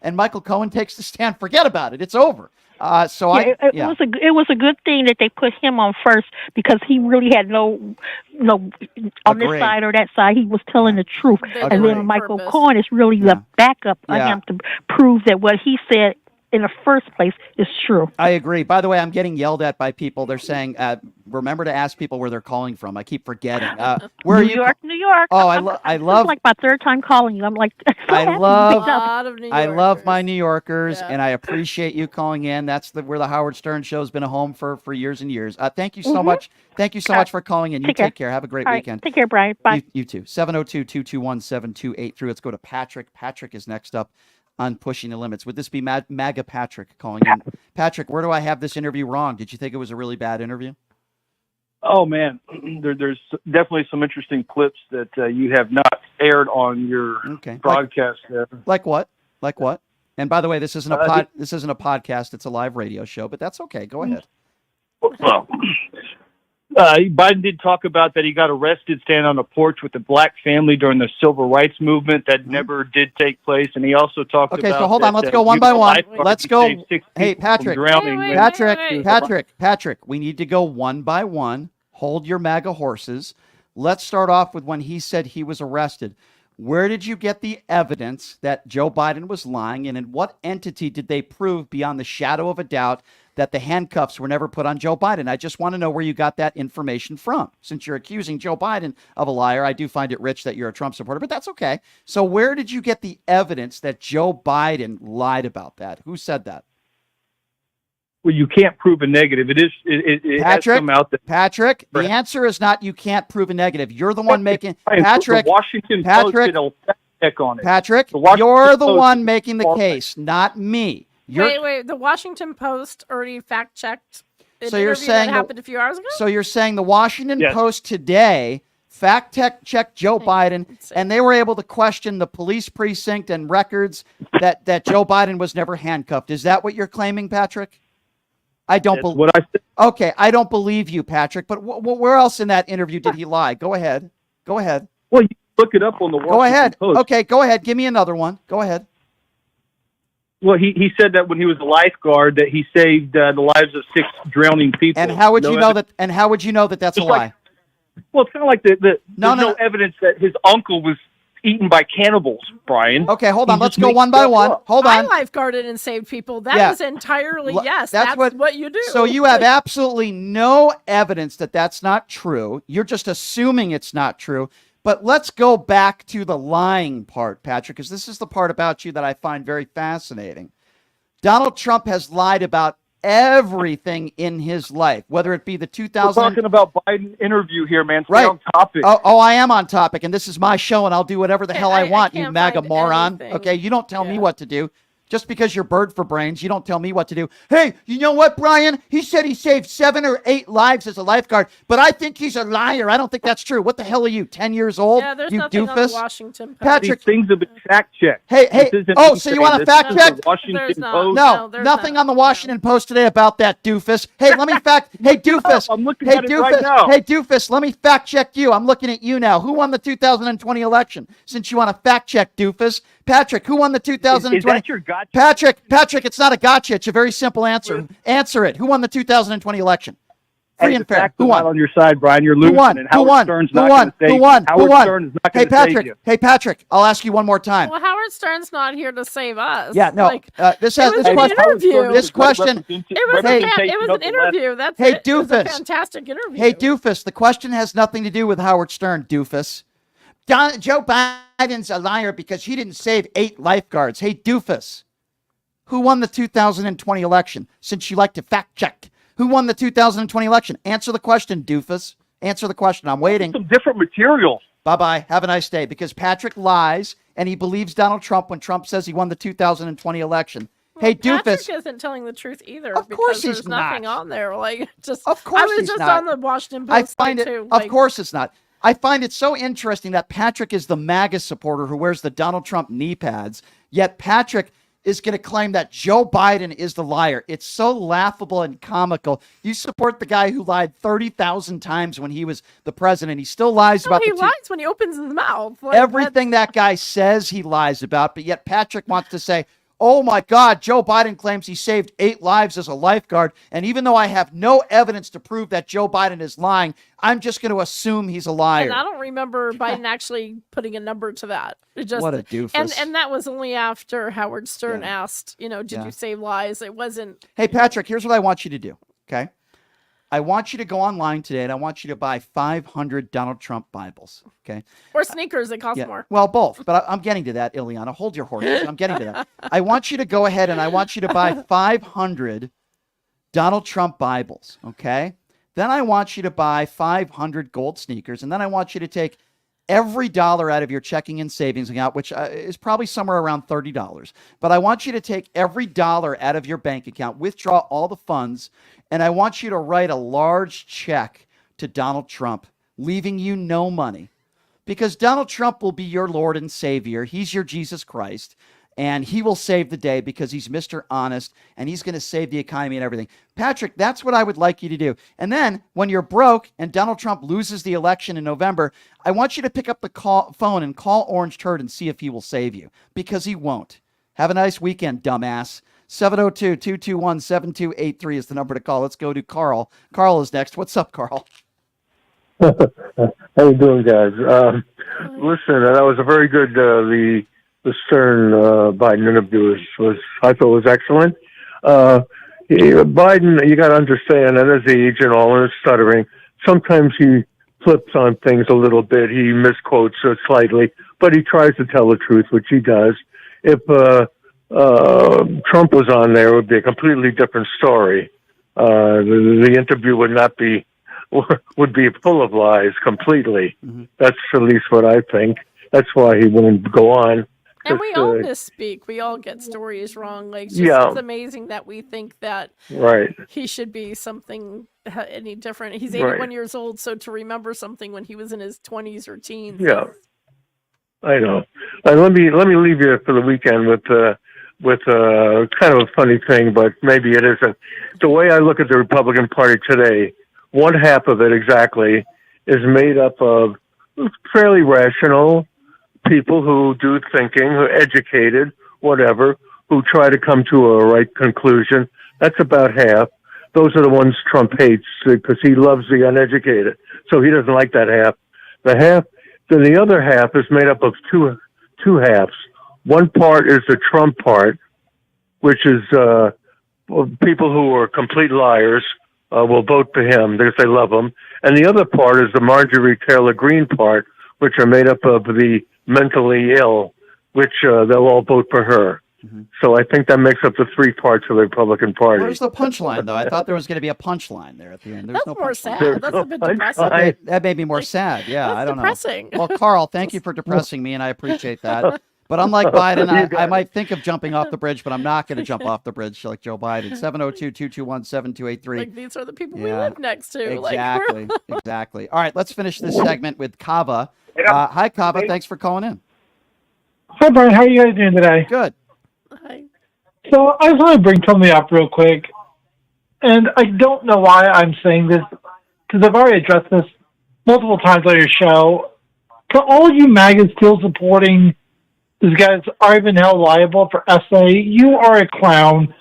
And Michael Cohen takes the stand. Forget about it. It's over. It was a good thing that they put him on first because he really had no on this side or that side. He was telling the truth, and then Michael Cohen is really the backup on him to prove that what he said in the first place is true. I agree. By the way, I'm getting yelled at by people. They're saying, remember to ask people where they're calling from. I keep forgetting. Where are you? New York. Oh, I love. It's like my third time calling you. I'm like, I love my New Yorkers, and I appreciate you calling in. That's where the Howard Stern Show's been a home for years and years. Thank you so much. Thank you so much for calling in. You take care. Have a great weekend. Take care, Brian. Bye. You too. 702-221-7283. Let's go to Patrick. Patrick is next up on Pushing the Limits. Would this be MAGA Patrick calling in? Patrick, where do I have this interview wrong? Did you think it was a really bad interview? Oh, man. There's definitely some interesting clips that you have not aired on your broadcast there. Like what? And by the way, this isn't a podcast. It's a live radio show, but that's okay. Go ahead. Well, Biden did talk about that he got arrested standing on a porch with a black family during the civil rights movement. That never did take place. And he also talked about... Okay, so hold on. Let's go one by one. Let's go. Hey, Patrick. Patrick, we need to go one by one. Hold your MAGA horses. Let's start off with when he said he was arrested. Where did you get the evidence that Joe Biden was lying, and in what entity did they prove beyond the shadow of a doubt that the handcuffs were never put on Joe Biden? I just want to know where you got that information from. Since you're accusing Joe Biden of a liar, I do find it rich that you're a Trump supporter, but that's okay. So where did you get the evidence that Joe Biden lied about that? Who said that? Well, you can't prove a negative. It has come out that... Patrick, the answer is not you can't prove a negative. You're the one making... Patrick, the Washington Post did a fact check on it. Patrick, you're the one making the case, not me. Wait. The Washington Post already fact-checked an you're interview saying that happened a few hours ago? So you're saying the Washington Post today fact-checked Joe Biden, and they were able to question the police precinct and records that Joe Biden was never handcuffed. Is that what you're claiming, Patrick? I don't believe what I said. Okay, I don't believe you, Patrick. But where else in that interview did he lie? Go ahead. Well, you look it up on the Washington Go ahead. Post. Okay, go ahead. Give me another one. Go ahead. Well, he said that when he was a lifeguard that he saved the lives of 6 drowning people. And how would you know that? And how would you know that that's a lie? Well, it's kind of like there's no evidence that his uncle was eaten by cannibals, Brian. Okay, hold on. Let's go one by one. Hold on. I lifeguarded and saved people. That is entirely, that's what you do. So you have absolutely no evidence that that's not true. You're just assuming it's not true. But let's go back to the lying part, Patrick, because this is the part about you that I find very fascinating. Donald Trump has lied about everything in his life, whether it be the 2000... We're talking about Biden interview here, man. Stay on topic. Oh, I am on topic, and this is my show, and I'll do whatever the hell I want, you MAGA moron. Anything. Okay, you don't tell me what to do. Just because you're bird for brains, you don't tell me what to do. Hey, you know what, Brian? He said he saved 7 or 8 lives as a lifeguard, but I think he's a liar. I don't think that's true. What the hell are you, 10 years old? Yeah, there's you nothing doofus? on the Washington Post. Patrick, these things have been fact-checked. Hey, so you want to fact-check? Washington Post? No, nothing on the Washington Post today about that, doofus. Hey, let me Hey, doofus. I'm looking at it right now. Hey, doofus, let me fact-check you. I'm looking at you now. Who won the 2020 election? Since you want to fact-check, doofus. Patrick, who won the 2020? Is that your gotcha? Patrick, it's not a gotcha. It's a very simple answer. Answer it. Who won the 2020 election? Free and fair. Who won? On your side, Brian. You're losing. And Howard Stern's not going to save you. Howard Stern is not going to save you. Hey, Patrick, I'll ask you one more time. Well, Howard Stern's not here to save us. Yeah, no. This question. It was an interview. That's hey, it. doofus. It was a fantastic interview. Hey, doofus. The question has nothing to do with Howard Stern, doofus. Joe Biden's a liar because he didn't save 8 lifeguards. Hey, doofus. Who won the 2020 election? Since you like to fact check. Who won the 2020 election? Answer the question, doofus. Answer the question. I'm waiting. Some different material. Bye-bye. Have a nice day. Because Patrick lies, and he believes Donald Trump when Trump says he won the 2020 election. Well, hey, doofus. Patrick isn't telling the truth either. Of course because he's there's nothing not. on there. Like, just of course I was he's just not. on the Washington Post too. Of course it's not. I find it so interesting that Patrick is the MAGA supporter who wears the Donald Trump knee pads, yet Patrick is going to claim that Joe Biden is the liar. It's so laughable and comical. You support the guy who lied 30,000 times when he was the president. He still lies about he the lies when he opens his mouth. Like, everything that guy says he lies about, but yet Patrick wants to say, oh my God, Joe Biden claims he saved 8 lives as a lifeguard. And even though I have no evidence to prove that Joe Biden is lying, I'm just going to assume he's a liar. And I don't remember Biden actually putting a number to that. It just, what a doofus. And that was only after Howard Stern asked, did you save lives? It wasn't. Hey, Patrick, here's what I want you to do, okay? I want you to go online today, and I want you to buy 500 Donald Trump Bibles, okay? Or sneakers that cost more. Well, both, but I'm getting to that, Ileana. Hold your horses. I'm getting to that. I want you to go ahead, and I want you to buy 500 Donald Trump Bibles, okay? Then I want you to buy 500 gold sneakers, and then I want you to take every dollar out of your checking and savings account, which is probably somewhere around $30. But I want you to take every dollar out of your bank account, withdraw all the funds, and I want you to write a large check to Donald Trump, leaving you no money. Because Donald Trump will be your Lord and Savior. He's your Jesus Christ. And he will save the day because he's Mr. Honest, and he's going to save the economy and everything. Patrick, that's what I would like you to do. And then when you're broke and Donald Trump loses the election in November, I want you to pick up the phone and call Orange Turd and see if he will save you, because he won't. Have a nice weekend, dumbass. 702-221-7283 is the number to call. Let's go to Carl. Carl is next. What's up, Carl? How you doing, guys? Listen, that was a very good, the Stern Biden interview I thought was excellent. Biden, you got to understand, and his age and all, and his stuttering, sometimes he flips on things a little bit. He misquotes slightly, but he tries to tell the truth, which he does. If Trump was on there, it would be a completely different story. The interview would be full of lies completely. Mm-hmm. That's at least what I think. That's why he won't go on. And we all misspeak. We all get stories wrong. Like, it's amazing that we think that he should be something any different. He's 81 years old, so to remember something when he was in his 20s or teens. Yeah, I know. Let me leave you for the weekend with kind of a funny thing, but maybe it isn't. The way I look at the Republican Party today, one half of it exactly is made up of fairly rational people who do thinking, who are educated, whatever, who try to come to a right conclusion. That's about half. Those are the ones Trump hates because he loves the uneducated. So he doesn't like that half. Then the other half is made up of two halves. One part is the Trump part, which is people who are complete liars will vote for him because they love him. And the other part is the Marjorie Taylor Greene part, which are made up of the mentally ill, which they'll all vote for her. Mm-hmm. So I think that makes up the 3 parts of the Republican Party. Where's the punchline, though? I thought there was going to be a punchline there at the end. That's more sad. That's a bit depressing. That made me more sad. Yeah, I don't depressing. know. Well, Carl, thank you for depressing me, and I appreciate that. But unlike Biden, I might think of jumping off the bridge, but I'm not going to jump off the bridge like Joe Biden. 702-221-7283. Like, these are the people we live next to. Exactly. Exactly. All right, let's finish this segment with Kava. Hi, Kava. Thanks for calling in. Hi, Brian. How are you guys doing today? Good. Hi. So I just want to bring something up real quick. And I don't know why I'm saying this, because I've already addressed this multiple times on your show. To all you MAGAs still supporting these guys are even held liable for SA, you are a clown.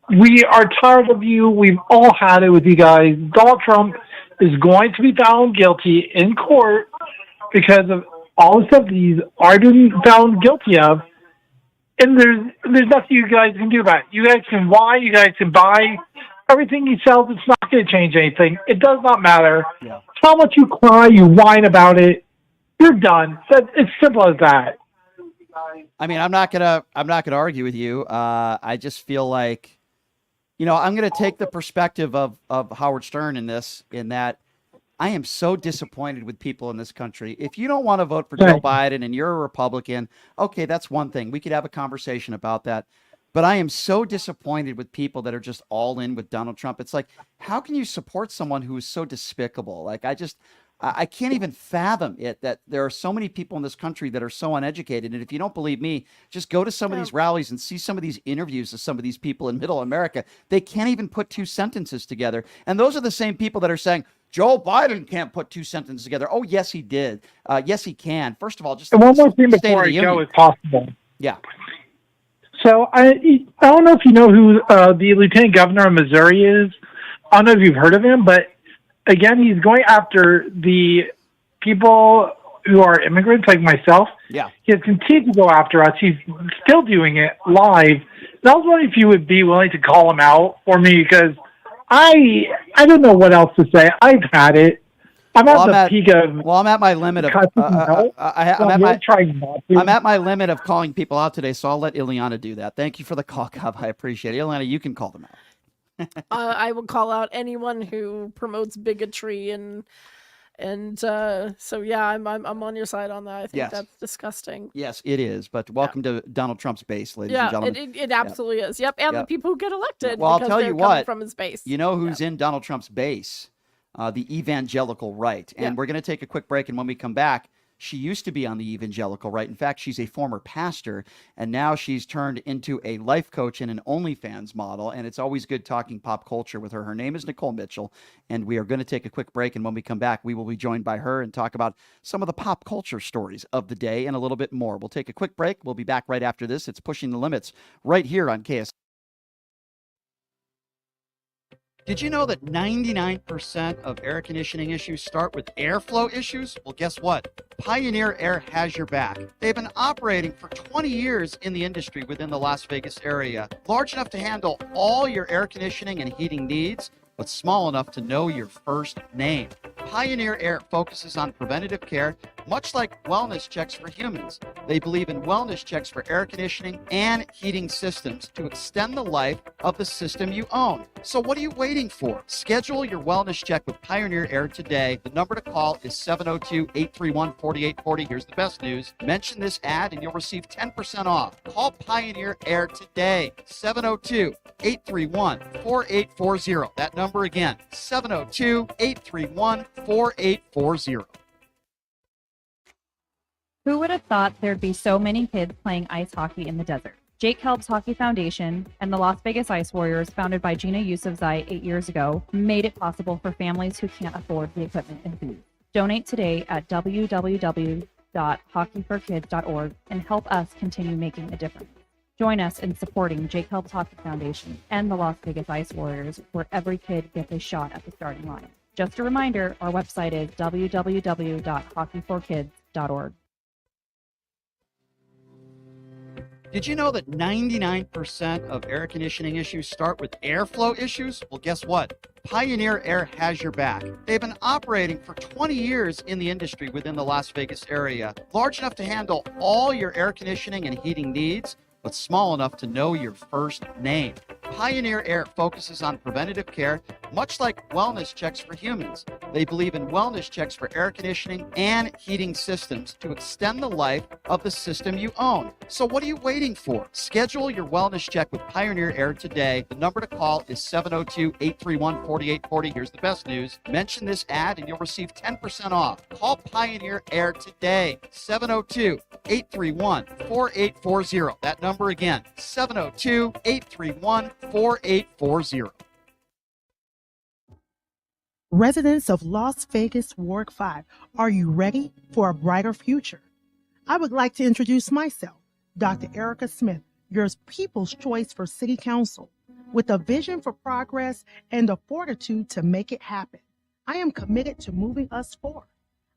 We are tired of you. We've all had it with you guys. Donald Trump is going to be found guilty in court because of all the stuff that he's already been found guilty of. And there's nothing you guys can do about it. You guys can lie, you guys can buy everything he sells. It's not going to change anything. It does not matter. Yeah. How much you cry, you whine about it, you're done. It's simple as that. I mean, I'm not gonna argue with you. I just feel like, I'm gonna take the perspective of Howard Stern in that I am so disappointed with people in this country. If you don't want to vote for Joe Biden and you're a Republican, okay, that's one thing. We could have a conversation about that. But I am so disappointed with people that are just all in with Donald Trump. It's like, how can you support someone who is so despicable? Like, I can't even fathom it that there are so many people in this country that are so uneducated. And if you don't believe me, just go to some of these rallies and see some of these interviews of some of these people in middle America. They can't even put two sentences together. And those are the same people that are saying, Joe Biden can't put two sentences together. Oh, yes, he did. Yes, he can. First of all, just And one more thing State before of I the go, Union. if possible. Yeah. So I don't know if you know who the lieutenant governor of Missouri is. I don't know if you've heard of him, but again, he's going after the people who are immigrants like myself. Yeah. He has continued to go after us. He's still doing it live. And I was wondering if you would be willing to call him out for me, because I don't know what else to say. I've had it. I'm at the peak of. Well, I'm at my limit of. I'm at my limit of calling people out today, so I'll let Ileana do that. Thank you for the call, Cobb. I appreciate it. Ileana, you can call them out. I will call out anyone who promotes bigotry and so yeah, I'm on your side on that. I think that's disgusting. Yes, it is. But welcome to Donald Trump's base, ladies and Yeah, gentlemen. it absolutely is. Yep, and the people who get elected. Well, I'll because tell they're you coming what. from his base. You know who's in Donald Trump's base? The evangelical right. And we're going to take a quick break. And when we come back, she used to be on the evangelical right. In fact, she's a former pastor, and now she's turned into a life coach and an OnlyFans model. And it's always good talking pop culture with her. Her name is Nicole Mitchell, and we are going to take a quick break. And when we come back, we will be joined by her and talk about some of the pop culture stories of the day and a little bit more. We'll take a quick break. We'll be back right after this. It's Pushing the Limits right here on KS. Did you know that 99% of air conditioning issues start with airflow issues? Well, guess what? Pioneer Air has your back. They've been operating for 20 years in the industry within the Las Vegas area, large enough to handle all your air conditioning and heating needs, but small enough to know your first name. Pioneer Air focuses on preventative care, much like wellness checks for humans. They believe in wellness checks for air conditioning and heating systems to extend the life of the system you own. So what are you waiting for? Schedule your wellness check with Pioneer Air today. The number to call is 702-831-4840. Here's the best news. Mention this ad and you'll receive 10% off. Call Pioneer Air today. 702-831-4840. That number again, 702-831-4840. Who would have thought there'd be so many kids playing ice hockey in the desert? Jake Helb's Hockey Foundation and the Las Vegas Ice Warriors, founded by Gina Yusufzai 8 years ago, made it possible for families who can't afford the equipment and food. Donate today at www.hockeyforkids.org and help us continue making a difference. Join us in supporting Jake Helb's Hockey Foundation and the Las Vegas Ice Warriors, where every kid gets a shot at the starting line. Just a reminder, our website is www.hockeyforkids.org. Did you know that 99% of air conditioning issues start with airflow issues? Well, guess what? Pioneer Air has your back. They've been operating for 20 years in the industry within the Las Vegas area, large enough to handle all your air conditioning and heating needs, but small enough to know your first name. Pioneer Air focuses on preventative care, much like wellness checks for humans. They believe in wellness checks for air conditioning and heating systems to extend the life of the system you own. So what are you waiting for? Schedule your wellness check with Pioneer Air today. The number to call is 702-831-4840. Here's the best news. Mention this ad and you'll receive 10% off. Call Pioneer Air today. 702-831-4840. That number again, 702-831-4840. Residents of Las Vegas Ward 5, are you ready for a brighter future? I would like to introduce myself, Dr. Erica Smith, your people's choice for City Council. With a vision for progress and the fortitude to make it happen, I am committed to moving us forward.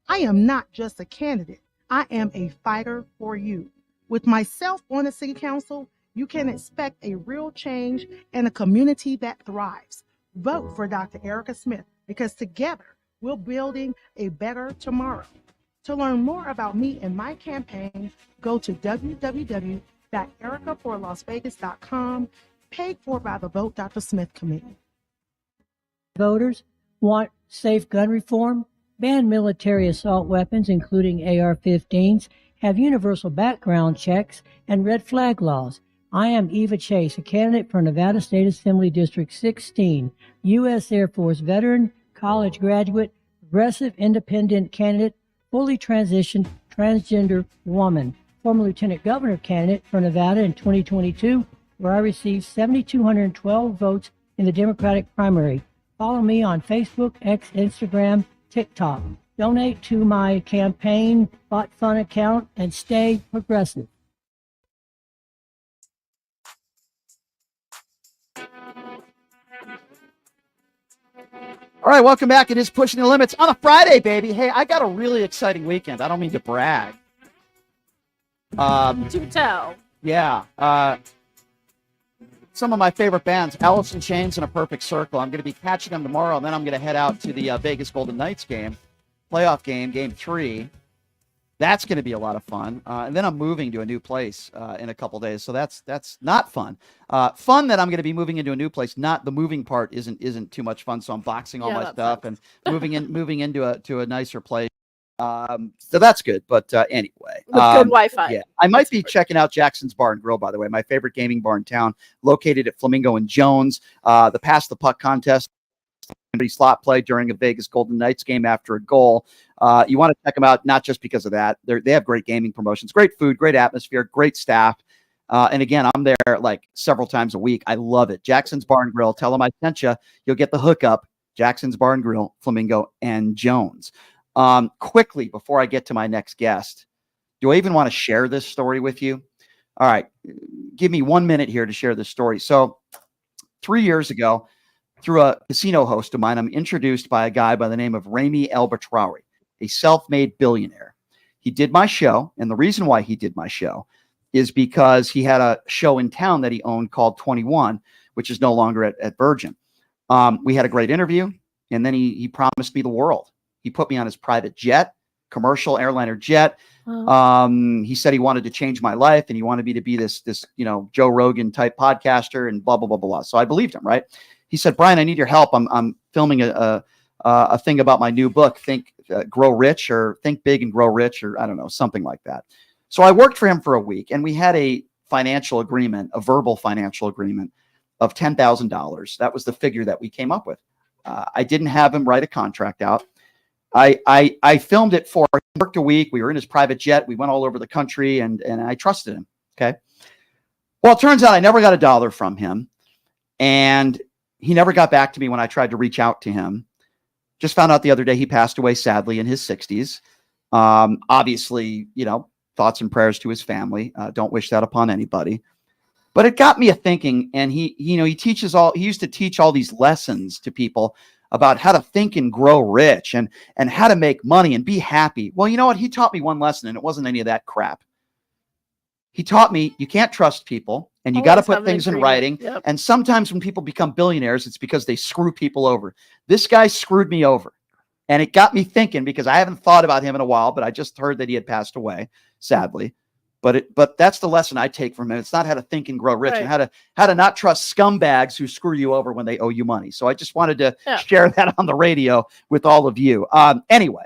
I am not just a candidate, I am a fighter for you. With myself on the City Council, you can expect a real change and a community that thrives. Vote for Dr. Erica Smith, because together we're building a better tomorrow. To learn more about me and my campaign, go to www.ericaforlasvegas.com, paid for by the Vote Dr. Smith Committee. Voters want safe gun reform, ban military assault weapons, including AR-15s, have universal background checks, and red flag laws. I am Eva Chase, a candidate for Nevada State Assembly District 16, U.S. Air Force veteran, college graduate, Progressive Independent candidate, fully transitioned transgender woman, former Lieutenant Governor candidate for Nevada in 2022, where I received 7,212 votes in the Democratic primary. Follow me on Facebook, X, Instagram, TikTok. Donate to my campaign Bot Fun account and stay progressive. All right, welcome back. It is Pushing the Limits on a Friday, baby. Hey, I got a really exciting weekend. I don't mean to brag. Do tell. Yeah. Some of my favorite bands, Alice in Chains and A Perfect Circle. I'm going to be catching them tomorrow, and then I'm going to head out to the Vegas Golden Knights game, playoff game, game 3. That's going to be a lot of fun. And then I'm moving to a new place in a couple days, so that's not fun. Fun that I'm going to be moving into a new place. Not the moving part isn't too much fun. So I'm boxing all my stuff and moving into a nicer place. So that's good. But anyway, with good Wi-Fi. Yeah, I might be checking out Jackson's Bar and Grill. By the way, my favorite gaming bar in town, located at Flamingo and Jones. The Pass the Puck contest. Slot play during a Vegas Golden Knights game after a goal. You want to check them out, not just because of that. They have great gaming promotions, great food, great atmosphere, great staff. And again, I'm there like several times a week. I love it. Jackson's Bar and Grill. Tell them I sent you. You'll get the hookup. Jackson's Bar and Grill, Flamingo and Jones. Quickly, before I get to my next guest, do I even want to share this story with you? All right. Give me 1 minute here to share this story. So 3 years ago, through a casino host of mine, I'm introduced by a guy by the name of Rami El-Batrawi, a self-made billionaire. He did my show, and the reason why he did my show is because he had a show in town that he owned called 21, which is no longer at Virgin. We had a great interview, and then he promised me the world. He put me on his private jet, commercial airliner jet. He said he wanted to change my life, and he wanted me to be this Joe Rogan type podcaster and blah, blah, blah, blah. So I believed him, right? He said, Brian, I need your help. I'm filming a thing about my new book, Think Grow Rich, or Think Big and Grow Rich, or I don't know, something like that. So I worked for him for a week, and we had a financial agreement, a verbal financial agreement of $10,000. That was the figure that we came up with. I didn't have him write a contract out. I filmed it for him. Worked a week. We were in his private jet. We went all over the country, and I trusted him. Okay. Well, it turns out I never got $1 from him, and he never got back to me when I tried to reach out to him. Just found out the other day he passed away, sadly, in his 60s. Obviously, thoughts and prayers to his family. Don't wish that upon anybody. But it got me a thinking, and he used to teach all these lessons to people about how to think and grow rich and how to make money and be happy. Well, you know what? He taught me one lesson, and it wasn't any of that crap. He taught me you can't trust people, and you got to put things in writing. Yep. And sometimes when people become billionaires, it's because they screw people over. This guy screwed me over. And it got me thinking, because I haven't thought about him in a while, but I just heard that he had passed away, sadly. But that's the lesson I take from him. It's not how to think and grow rich, Right. and how to not trust scumbags who screw you over when they owe you money. So I just wanted to share that on the radio with all of you. Anyway,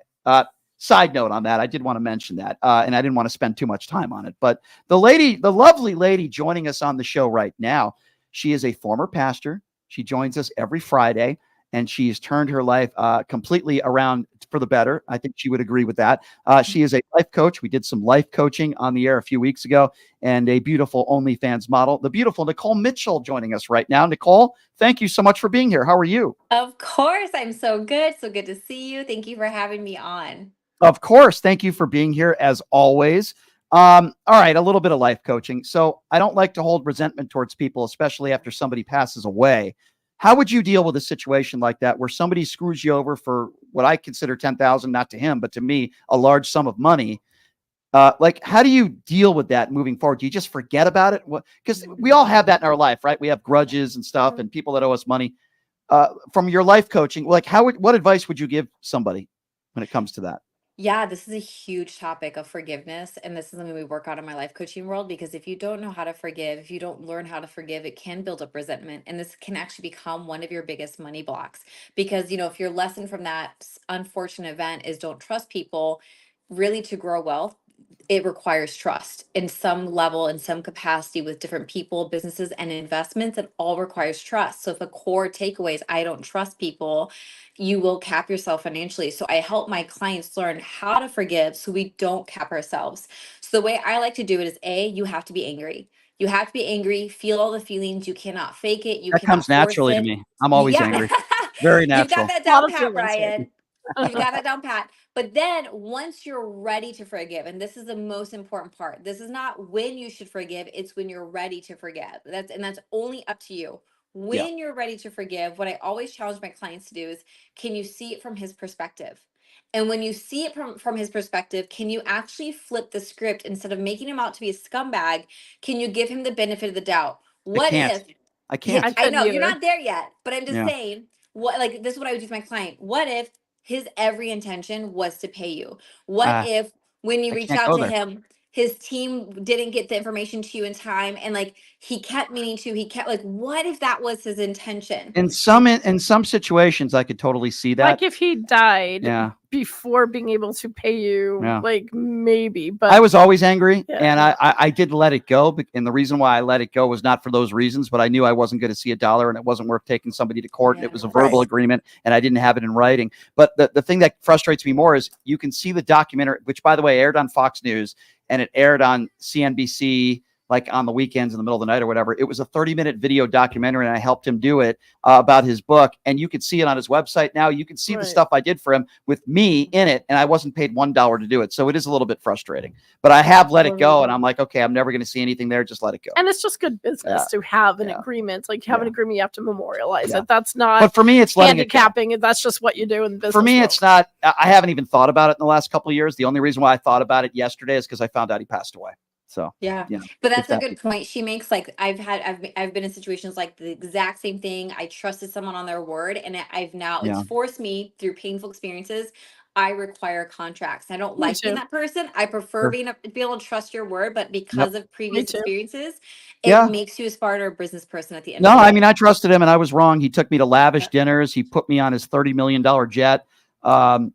side note on that, I did want to mention that, and I didn't want to spend too much time on it. But the lovely lady joining us on the show right now, she is a former pastor. She joins us every Friday, and she's turned her life completely around for the better. I think she would agree with that. She is a life coach. We did some life coaching on the air a few weeks ago, and a beautiful OnlyFans model, the beautiful Nicole Mitchell, joining us right now. Nicole, thank you so much for being here. How are you? Of course, I'm so good. So good to see you. Thank you for having me on. Of course. Thank you for being here as always. All right. A little bit of life coaching. So I don't like to hold resentment towards people, especially after somebody passes away. How would you deal with a situation like that, where somebody screws you over for what I consider $10,000, not to him, but to me, a large sum of money? How do you deal with that moving forward? Do you just forget about it? Because we all have that in our life, right? We have grudges and stuff, and people that owe us money. From your life coaching, what advice would you give somebody when it comes to that? Yeah, this is a huge topic of forgiveness. And this is something we work on in my life coaching world, because if you don't know how to forgive, if you don't learn how to forgive, it can build up resentment. And this can actually become one of your biggest money blocks. Because, if your lesson from that unfortunate event is don't trust people, really, to grow wealth, it requires trust in some level, in some capacity, with different people, businesses, and investments. It all requires trust. So if a core takeaway is I don't trust people, you will cap yourself financially. So I help my clients learn how to forgive so we don't cap ourselves. So the way I like to do it is you have to be angry. You have to be angry, feel all the feelings. You cannot fake it. You That comes cannot force naturally to it. me. I'm always Yeah. angry. Very You've got natural. that A lot down of pat, feelings here. Brian. You've got that down pat. But then once you're ready to forgive, and this is the most important part, this is not when you should forgive, it's when you're ready to forgive. That's only up to you. Yeah. When you're ready to forgive, what I always challenge my clients to do is, can you see it from his perspective? And when you see it from his perspective, can you actually flip the script? Instead of making him out to be a scumbag, can you give him the benefit of the doubt? I What can't. if I can't. I I couldn't know you're either. not there yet, but I'm just Yeah. saying, what, like, this is what I would do with my client. What if his every intention was to pay you? What Uh, if when you I reach can't out go to there. him, his team didn't get the information to you in time, and like he kept meaning to, he kept, like, what if that was his intention? In some situations, I could totally see that. Like if he died Yeah. before being able to pay you, Yeah. like maybe. But I was always angry, Yeah. and I did let it go. And the reason why I let it go was not for those reasons, but I knew I wasn't going to see a dollar, and it wasn't worth taking somebody to court. And it was a verbal agreement, and I didn't have it in writing. But the thing that frustrates me more is you can see the documentary, which, by the way, aired on Fox News, and it aired on CNBC, like on the weekends in the middle of the night or whatever. It was a 30-minute video documentary, and I helped him do it about his book. And you can see it on his website now. You can see the stuff I did for him with me in it, and I wasn't paid $1 to do it. So it is a little bit frustrating. But I have let it go, and I'm like, okay, I'm never going to see anything there. Just let it go. And it's just good business to have an agreement. Like have an agreement, you have to memorialize it. That's not. But for me, it's letting it go. handicapping. That's just what you do in the business. For me, world. it's not. I haven't even thought about it in the last couple of years. The only reason why I thought about it yesterday is because I found out he passed away. So Yeah, you know, but that's it's a that good point she makes. Like I've been in situations like the exact same thing. I trusted someone on their word, and I've now it's Yeah. forced me through painful experiences. I require contracts. I don't Me like being too. that person. I prefer Sure. be able to trust your word, but Yep. because of previous too. experiences, it Yeah. makes you a smarter business person at the end No, of the day. I mean, I trusted him, and I was wrong. He took me to lavish dinners. He put me on his $30 million jet. I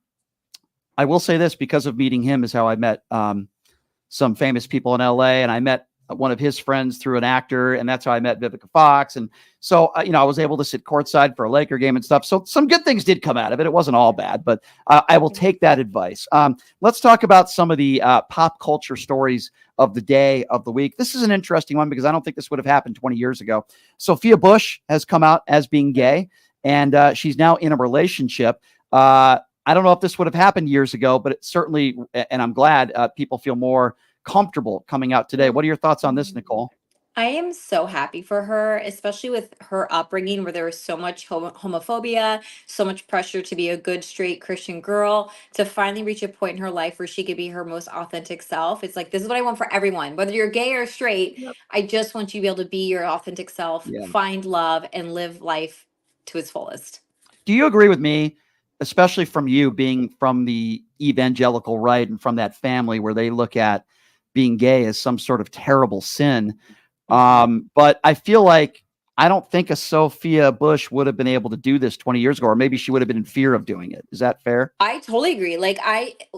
will say this, because of meeting him is how I met some famous people in LA, and I met one of his friends through an actor, and that's how I met Vivica Fox. And so, I was able to sit courtside for a Laker game and stuff. So some good things did come out of it. It wasn't all bad, but I will take that advice. Let's talk about some of the pop culture stories of the day, of the week. This is an interesting one because I don't think this would have happened 20 years ago. Sophia Bush has come out as being gay, and she's now in a relationship. I don't know if this would have happened years ago, but it certainly, and I'm glad people feel more comfortable coming out today. What are your thoughts on this, Nicole? I am so happy for her, especially with her upbringing where there was so much homophobia, so much pressure to be a good, straight Christian girl, to finally reach a point in her life where she could be her most authentic self. It's like, this is what I want for everyone, whether you're gay or straight. I just want you to be able to be your authentic self, Yeah. find love, and live life to its fullest. Do you agree with me, especially from you being from the evangelical right and from that family where they look at being gay as some sort of terrible sin? But I feel like I don't think a Sophia Bush would have been able to do this 20 years ago, or maybe she would have been in fear of doing it. Is that fair? I totally agree. Like,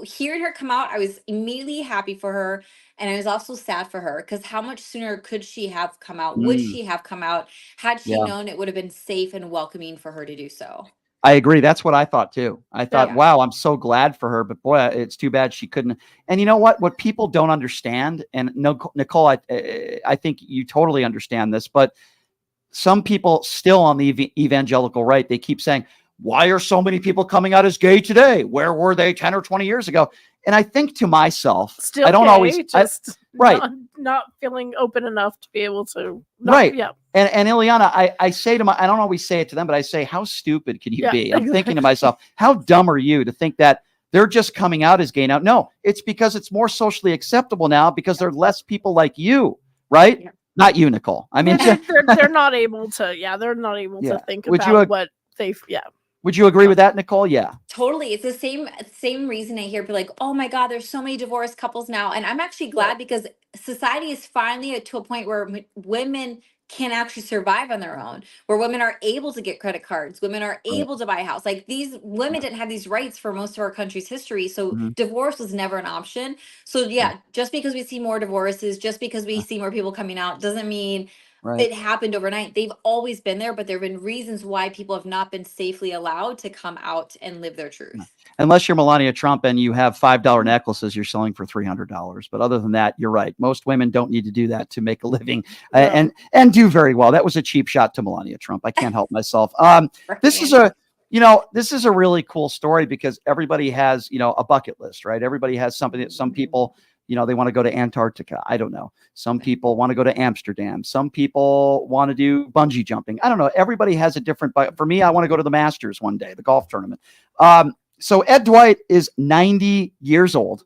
hearing her come out, I was immediately happy for her. And I was also sad for her because how much sooner could she have come out? Would she have come out had she Yeah. known it would have been safe and welcoming for her to do so? I agree. That's what I thought too. I thought, Yeah. wow, I'm so glad for her, but boy, it's too bad she couldn't. And you know what people don't understand, and Nicole, I think you totally understand this, but some people still on the evangelical right, they keep saying, why are so many people coming out as gay today? Where were they 10 or 20 years ago? And I think to myself, Still I don't gay, always, just right. not feeling open enough to be able to. Right. Yeah. And Ileana, I say I don't always say it to them, but I say, how stupid can you Yeah, be? I'm thinking to exactly. myself, how dumb are you to think that they're just coming out as gay now? No, it's because it's more socially acceptable now because there are less people like you, right? Yeah. Not you, Nicole. I mean, they're not able to. Yeah, they're not able Yeah. to think Would you about ag- what they. Yeah. would you agree with that, Nicole? Yeah. Totally. It's the same reason I hear people like, oh my God, there's so many divorced couples now. And I'm actually glad because society is finally to a point where women can actually survive on their own, where women are able to get credit cards, women are able to buy a house. Like these women didn't have these rights for most of our country's history. So Mhm. divorce was never an option. So yeah, just because we see more divorces, just because we see more people coming out, doesn't mean Right. it happened overnight. They've always been there, but there have been reasons why people have not been safely allowed to come out and live their truth. Unless you're Melania Trump and you have $5 necklaces you're selling for $300. But other than that, you're right. Most women don't need to do that to make a living and do very well. That was a cheap shot to Melania Trump. I can't help myself. This is a really cool story because everybody has, a bucket list, right? Everybody has something that some people, they want to go to Antarctica. I don't know. Some people want to go to Amsterdam. Some people want to do bungee jumping. I don't know. Everybody has a different, but for me, I want to go to the Masters one day, the golf tournament. So Ed Dwight is 90 years old,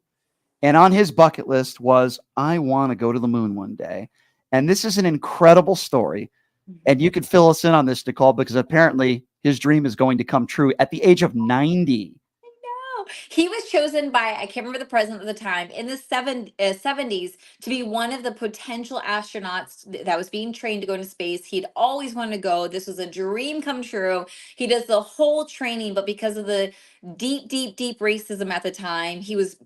and on his bucket list was, I want to go to the moon one day. And this is an incredible story. And you could fill us in on this, Nicole, because apparently his dream is going to come true at the age of 90. He was chosen by, I can't remember the president at the time, in the 70s to be one of the potential astronauts that was being trained to go into space. He'd always wanted to go. This was a dream come true. He does the whole training, but because of the deep, deep, deep racism at the time, he was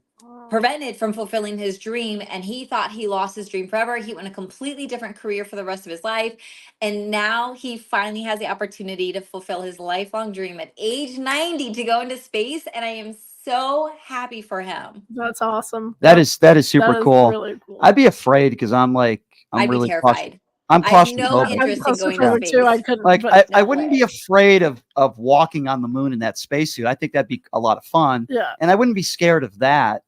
prevented from fulfilling his dream, and he thought he lost his dream forever. He went a completely different career for the rest of his life, and now he finally has the opportunity to fulfill his lifelong dream at age 90 to go into space, and I am so happy for him. That's awesome. That is super That is cool. really cool. I'd be afraid because I'm I'd really be terrified. I'm I have no claustrophobic. interest in going to claustrophobic space. too. I couldn't. Like but I wouldn't be afraid of walking on the moon in that spacesuit. I think that'd be a lot of fun. Yeah. And I wouldn't be scared of that.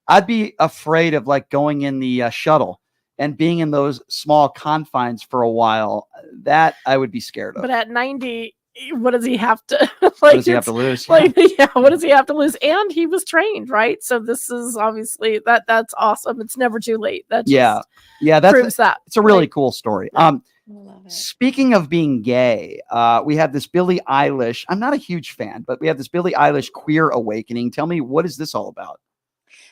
I'd be afraid of like going in the shuttle and being in those small confines for a while. That I would be scared of. But at 90, what does he have to What does he have to lose? Like, yeah, what does he have to lose? And he was trained, right? So this is obviously that's awesome. It's never too late. That just proves that. It's a really cool story. Speaking of being gay, we have this Billie Eilish. I'm not a huge fan, but we have this Billie Eilish queer awakening. Tell me, what is this all about?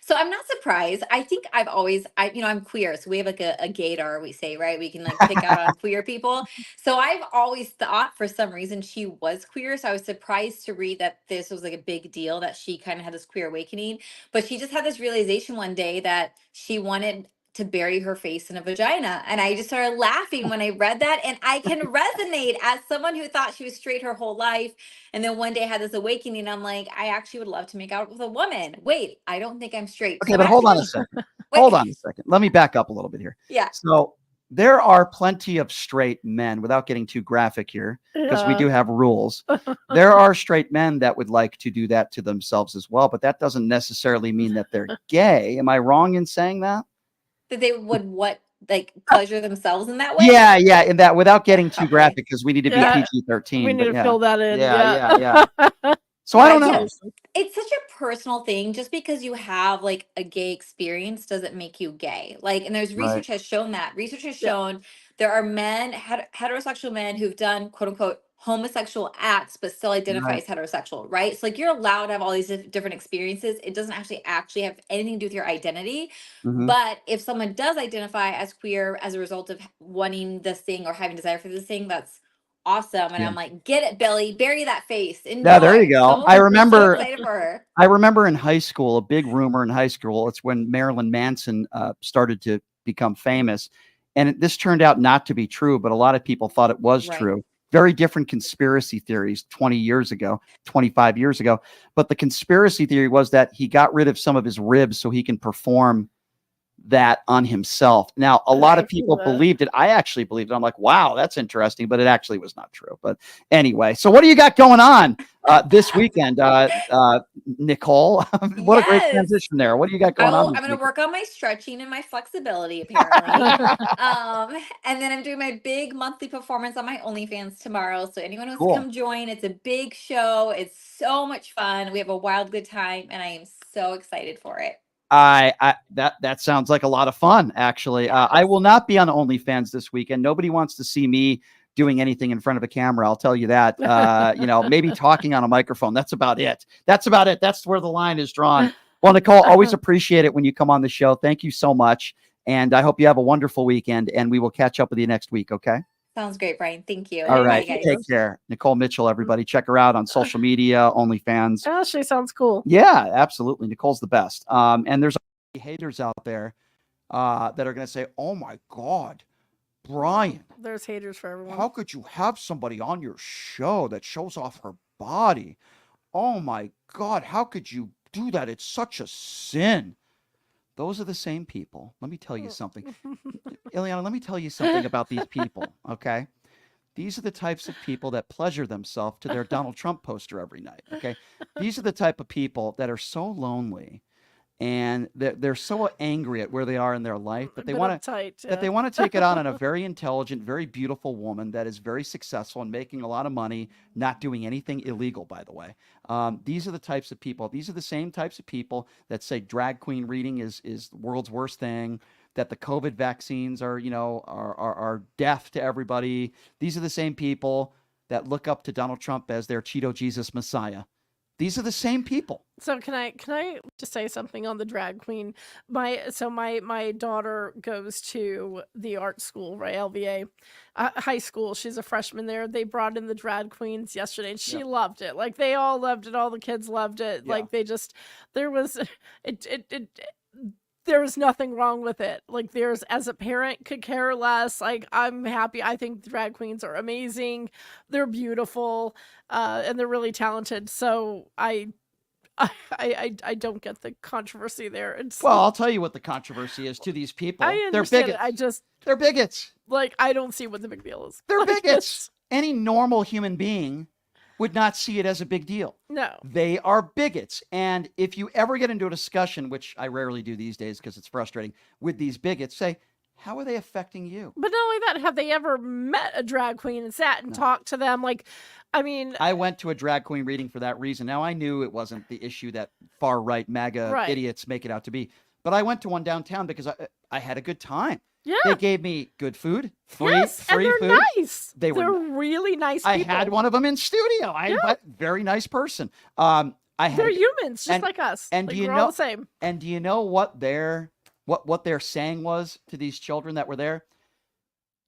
So I'm not surprised. I think I'm queer. So we have like a gaydar, we say, right? We can like pick out on queer people. So I've always thought for some reason she was queer. So I was surprised to read that this was like a big deal, that she kind of had this queer awakening. But she just had this realization one day that she wanted to bury her face in a vagina. And I just started laughing when I read that. And I can resonate as someone who thought she was straight her whole life. And then one day had this awakening. I'm like, I actually would love to make out with a woman. Wait, I don't think I'm straight. Okay, So but hold on a actually- second. Hold on a second. Let me back up a little bit here. Yeah. So there are plenty of straight men, without getting too graphic here, because we Yeah. do have rules. There are straight men that would like to do that to themselves as well, but that doesn't necessarily mean that they're gay. Am I wrong in saying that? That they would pleasure themselves in that way? Yeah, in that, without getting too graphic, because we need to be Yeah. PG-13. We need but to yeah. fill that in. Yeah. So I don't know. It's such a personal thing. Just because you have like a gay experience doesn't make you gay. Like, and there's research has shown that. Research has shown there are men, heterosexual men who've done quote unquote homosexual acts, but still identify as heterosexual, right? So like you're allowed to have all these different experiences. It doesn't actually have anything to do with your identity. Mhm. But if someone does identify as queer as a result of wanting this thing or having desire for this thing, that's awesome. And Yeah. I'm like, get it, Billy, bury that face. Enjoy. Yeah, there you go. So I so remember excited for her. I remember in high school, a big rumor in high school, it's when Marilyn Manson started to become famous. And this turned out not to be true, but a lot of people thought it was true. Very different conspiracy theories 20 years ago, 25 years ago. But the conspiracy theory was that he got rid of some of his ribs so he can perform that on himself. Now, a lot of people believed it. I actually believed it. I'm like, wow, that's interesting, but it actually was not true. But anyway, so what do you got going on this weekend, Nicole? What a great transition there. What do you got going on? I'm going to work on my stretching and my flexibility, apparently. And then I'm doing my big monthly performance on my OnlyFans tomorrow. So anyone who wants to come join, it's a big show. It's so much fun. We have a wild good time, and I am so excited for it. That sounds like a lot of fun, actually. I will not be on OnlyFans this weekend. Nobody wants to see me doing anything in front of a camera. I'll tell you that. Maybe talking on a microphone. That's about it. That's where the line is drawn. Well, Nicole, always appreciate it when you come on the show. Thank you so much. And I hope you have a wonderful weekend, and we will catch up with you next week. Okay. Sounds great, Brian. Thank you. All right. Bye, guys. Take care. Nicole Mitchell, everybody. Check her out on social media, OnlyFans. Oh, she sounds cool. Yeah, absolutely. Nicole's the best. And there's haters out there that are going to say, oh my God, Brian, There's haters for everyone. how could you have somebody on your show that shows off her body? Oh my God, how could you do that? It's such a sin. Those are the same people. Let me tell you something. Ileana, let me tell you something about these people, okay? These are the types of people that pleasure themselves to their Donald Trump poster every night, okay? These are the type of people that are so lonely and they're so angry at where they are in their life that they want to take it on a very intelligent, very beautiful woman that is very successful and making a lot of money, not doing anything illegal, by the way. These are the types of people. These are the same types of people that say drag queen reading is the world's worst thing, that the COVID vaccines are death to everybody. These are the same people that look up to Donald Trump as their Cheeto Jesus Messiah. These are the same people. So can I just say something on the drag queen? My daughter goes to the art school, right? LVA, high school. She's a freshman there. They brought in the drag queens yesterday, and she loved it. Like they all loved it. All the kids loved it. Yeah. Like there was nothing wrong with it. Like as a parent could care less. Like I'm happy. I think drag queens are amazing. They're beautiful, and they're really talented. So I don't get the controversy there. Well, I'll tell you what the controversy is to these people. I They're understand bigots. it. They're bigots. Like I don't see what the big deal is. They're bigots. Any normal human being would not see it as a big deal. No. They are bigots. And if you ever get into a discussion, which I rarely do these days because it's frustrating, with these bigots, say, how are they affecting you? But not only that, have they ever met a drag queen and sat and talked to them? Like, I mean, I went to a drag queen reading for that reason. Now, I knew it wasn't the issue that far-right MAGA idiots make it out to be. But I went to one downtown because I had a good time. Yeah. They gave me good food, free and they're food. nice. They're really nice people. I had one of them in studio. Very nice person. They're humans, just like us. And like, do you we're know all the same? And do you know what their saying was to these children that were there?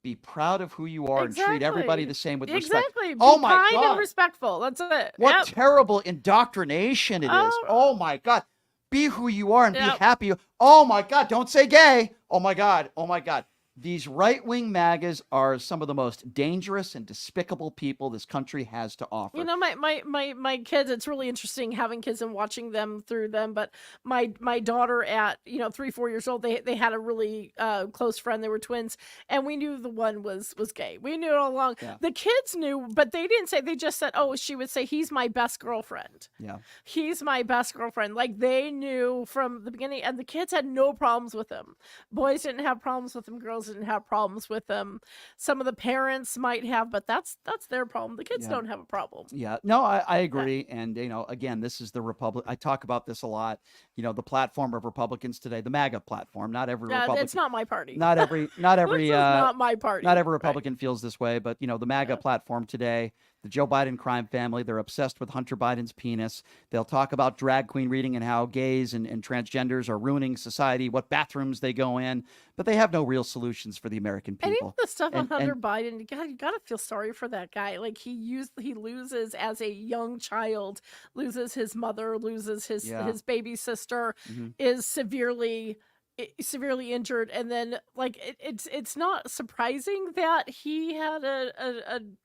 Be proud of who you are and treat everybody the same with respect. Exactly. Oh Be my kind God. and respectful. That's it. What terrible indoctrination it is. Oh my God. Be who you are and be happy. Oh my God. Don't say gay. Oh my God. Oh my God. These right-wing MAGAs are some of the most dangerous and despicable people this country has to offer. You know, my kids, it's really interesting having kids and watching them through them. But my daughter at 3-4 years old, they had a really close friend. They were twins, and we knew the one was gay. We knew it all along. Yeah. The kids knew, but they didn't say. They just said, "Oh," she would say, "He's my best girlfriend." Yeah. He's my best girlfriend. Like they knew from the beginning, and the kids had no problems with him. Boys didn't have problems with him. Girls didn't have problems with them. Some of the parents might have, but that's their problem. The kids don't have a problem. Yeah, no, I agree. And, again, this is the Republic. I talk about this a lot. The platform of Republicans today, the MAGA platform. Not every Republican. It's not my party. Not every. This is not my party. Not every Republican feels this way, but the MAGA platform today, the Joe Biden crime family, they're obsessed with Hunter Biden's penis. They'll talk about drag queen reading and how gays and transgenders are ruining society, what bathrooms they go in, but they have no real solutions for the American people. And even the stuff on Hunter Biden, you gotta feel sorry for that guy. Like he loses as a young child, loses his mother, loses his baby sister, is severely injured, and then like it's not surprising that he had an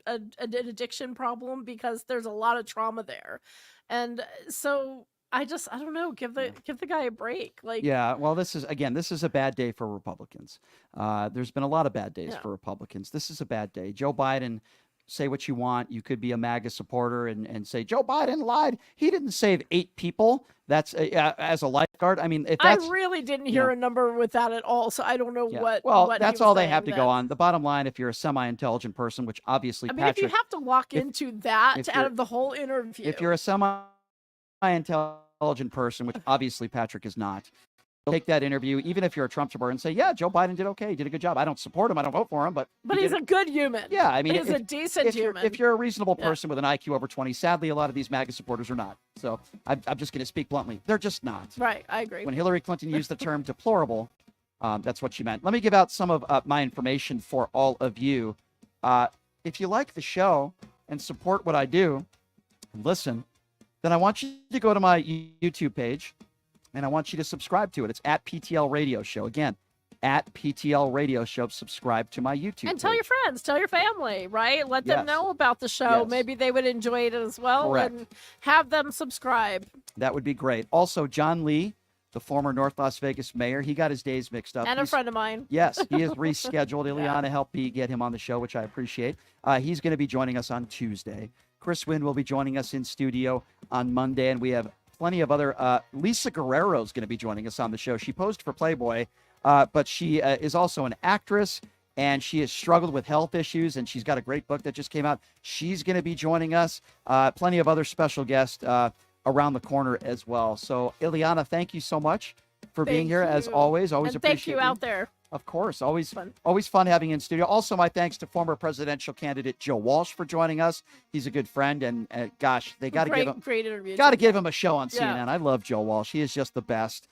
addiction problem because there's a lot of trauma there, and so I don't know, give the guy a break. Like well, this is a bad day for Republicans. There's been a lot of bad days for Republicans. This is a bad day. Joe Biden. Say what you want. You could be a MAGA supporter and say Joe Biden lied. He didn't save 8 people. That's as a lifeguard. I mean, if that's, I really didn't hear a number with that at all, so I don't know what. Well, what that's all they have to go on. The bottom line, if you're a semi-intelligent person, which obviously, I mean, if you have to walk into that out of the whole interview, if you're a semi-intelligent person, which obviously Patrick is not. Take that interview, even if you're a Trump supporter, and say, yeah, Joe Biden did okay. He did a good job. I don't support him. I don't vote for him, but he's a good human. Yeah, I mean, he's a decent human. If you're a reasonable person with an IQ over 20, sadly, a lot of these MAGA supporters are not. So I'm just going to speak bluntly. They're just not. Right, I agree. When Hillary Clinton used the term deplorable, that's what she meant. Let me give out some of my information for all of you. If you like the show and support what I do and listen, then I want you to go to my YouTube page and I want you to subscribe to it. It's at PTL Radio Show. Again, at PTL Radio Show. Subscribe to my YouTube And tell page. your friends, tell your family, right? Let them Yes. know about the show. Yes. Maybe they would enjoy it as well. Correct. And have them subscribe. That would be great. Also, John Lee, the former North Las Vegas mayor, he got his days mixed up. And a friend of mine. Yes, he is rescheduled. Ileana helped me get him on the show, which I appreciate. He's going to be joining us on Tuesday. Chris Wynn will be joining us in studio on Monday, and we have plenty of other. Lisa Guerrero is going to be joining us on the show. She posed for Playboy, but she is also an actress, and she has struggled with health issues, and she's got a great book that just came out. She's going to be joining us. Plenty of other special guests around the corner as well. So, Ileana, thank you so much for being here, as always. Always and appreciate thank you out there. Of course, always fun having you in studio. Also, my thanks to former presidential candidate Joe Walsh for joining us. He's a good friend, and gosh, they got to give him great interview. got to give him a show on Yeah. CNN. I love Joe Walsh. He is just the best.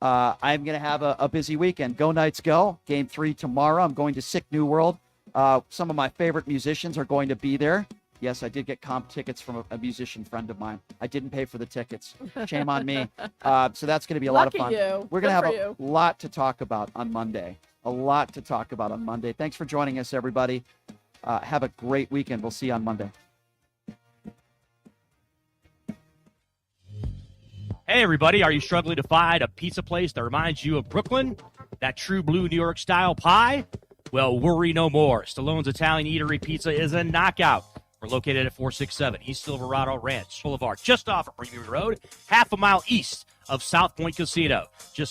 I'm going to have a busy weekend. Go Knights, go! Game 3 tomorrow. I'm going to Sick New World. Some of my favorite musicians are going to be there. Yes, I did get comp tickets from a musician friend of mine. I didn't pay for the tickets. Shame on me. So that's going to be a lot of Lucky fun. you. We're going to Good have for a you. lot to talk about on Monday. A lot to talk about on Monday. Thanks for joining us, everybody. Have a great weekend. We'll see you on Monday. Hey, everybody, are you struggling to find a pizza place that reminds you of Brooklyn? That true blue New York style pie? Well, worry no more. Stallone's Italian Eatery Pizza is a knockout. We're located at 467 East Silverado Ranch Boulevard, just off of Premium Road, half a mile east of South Point Casino. Just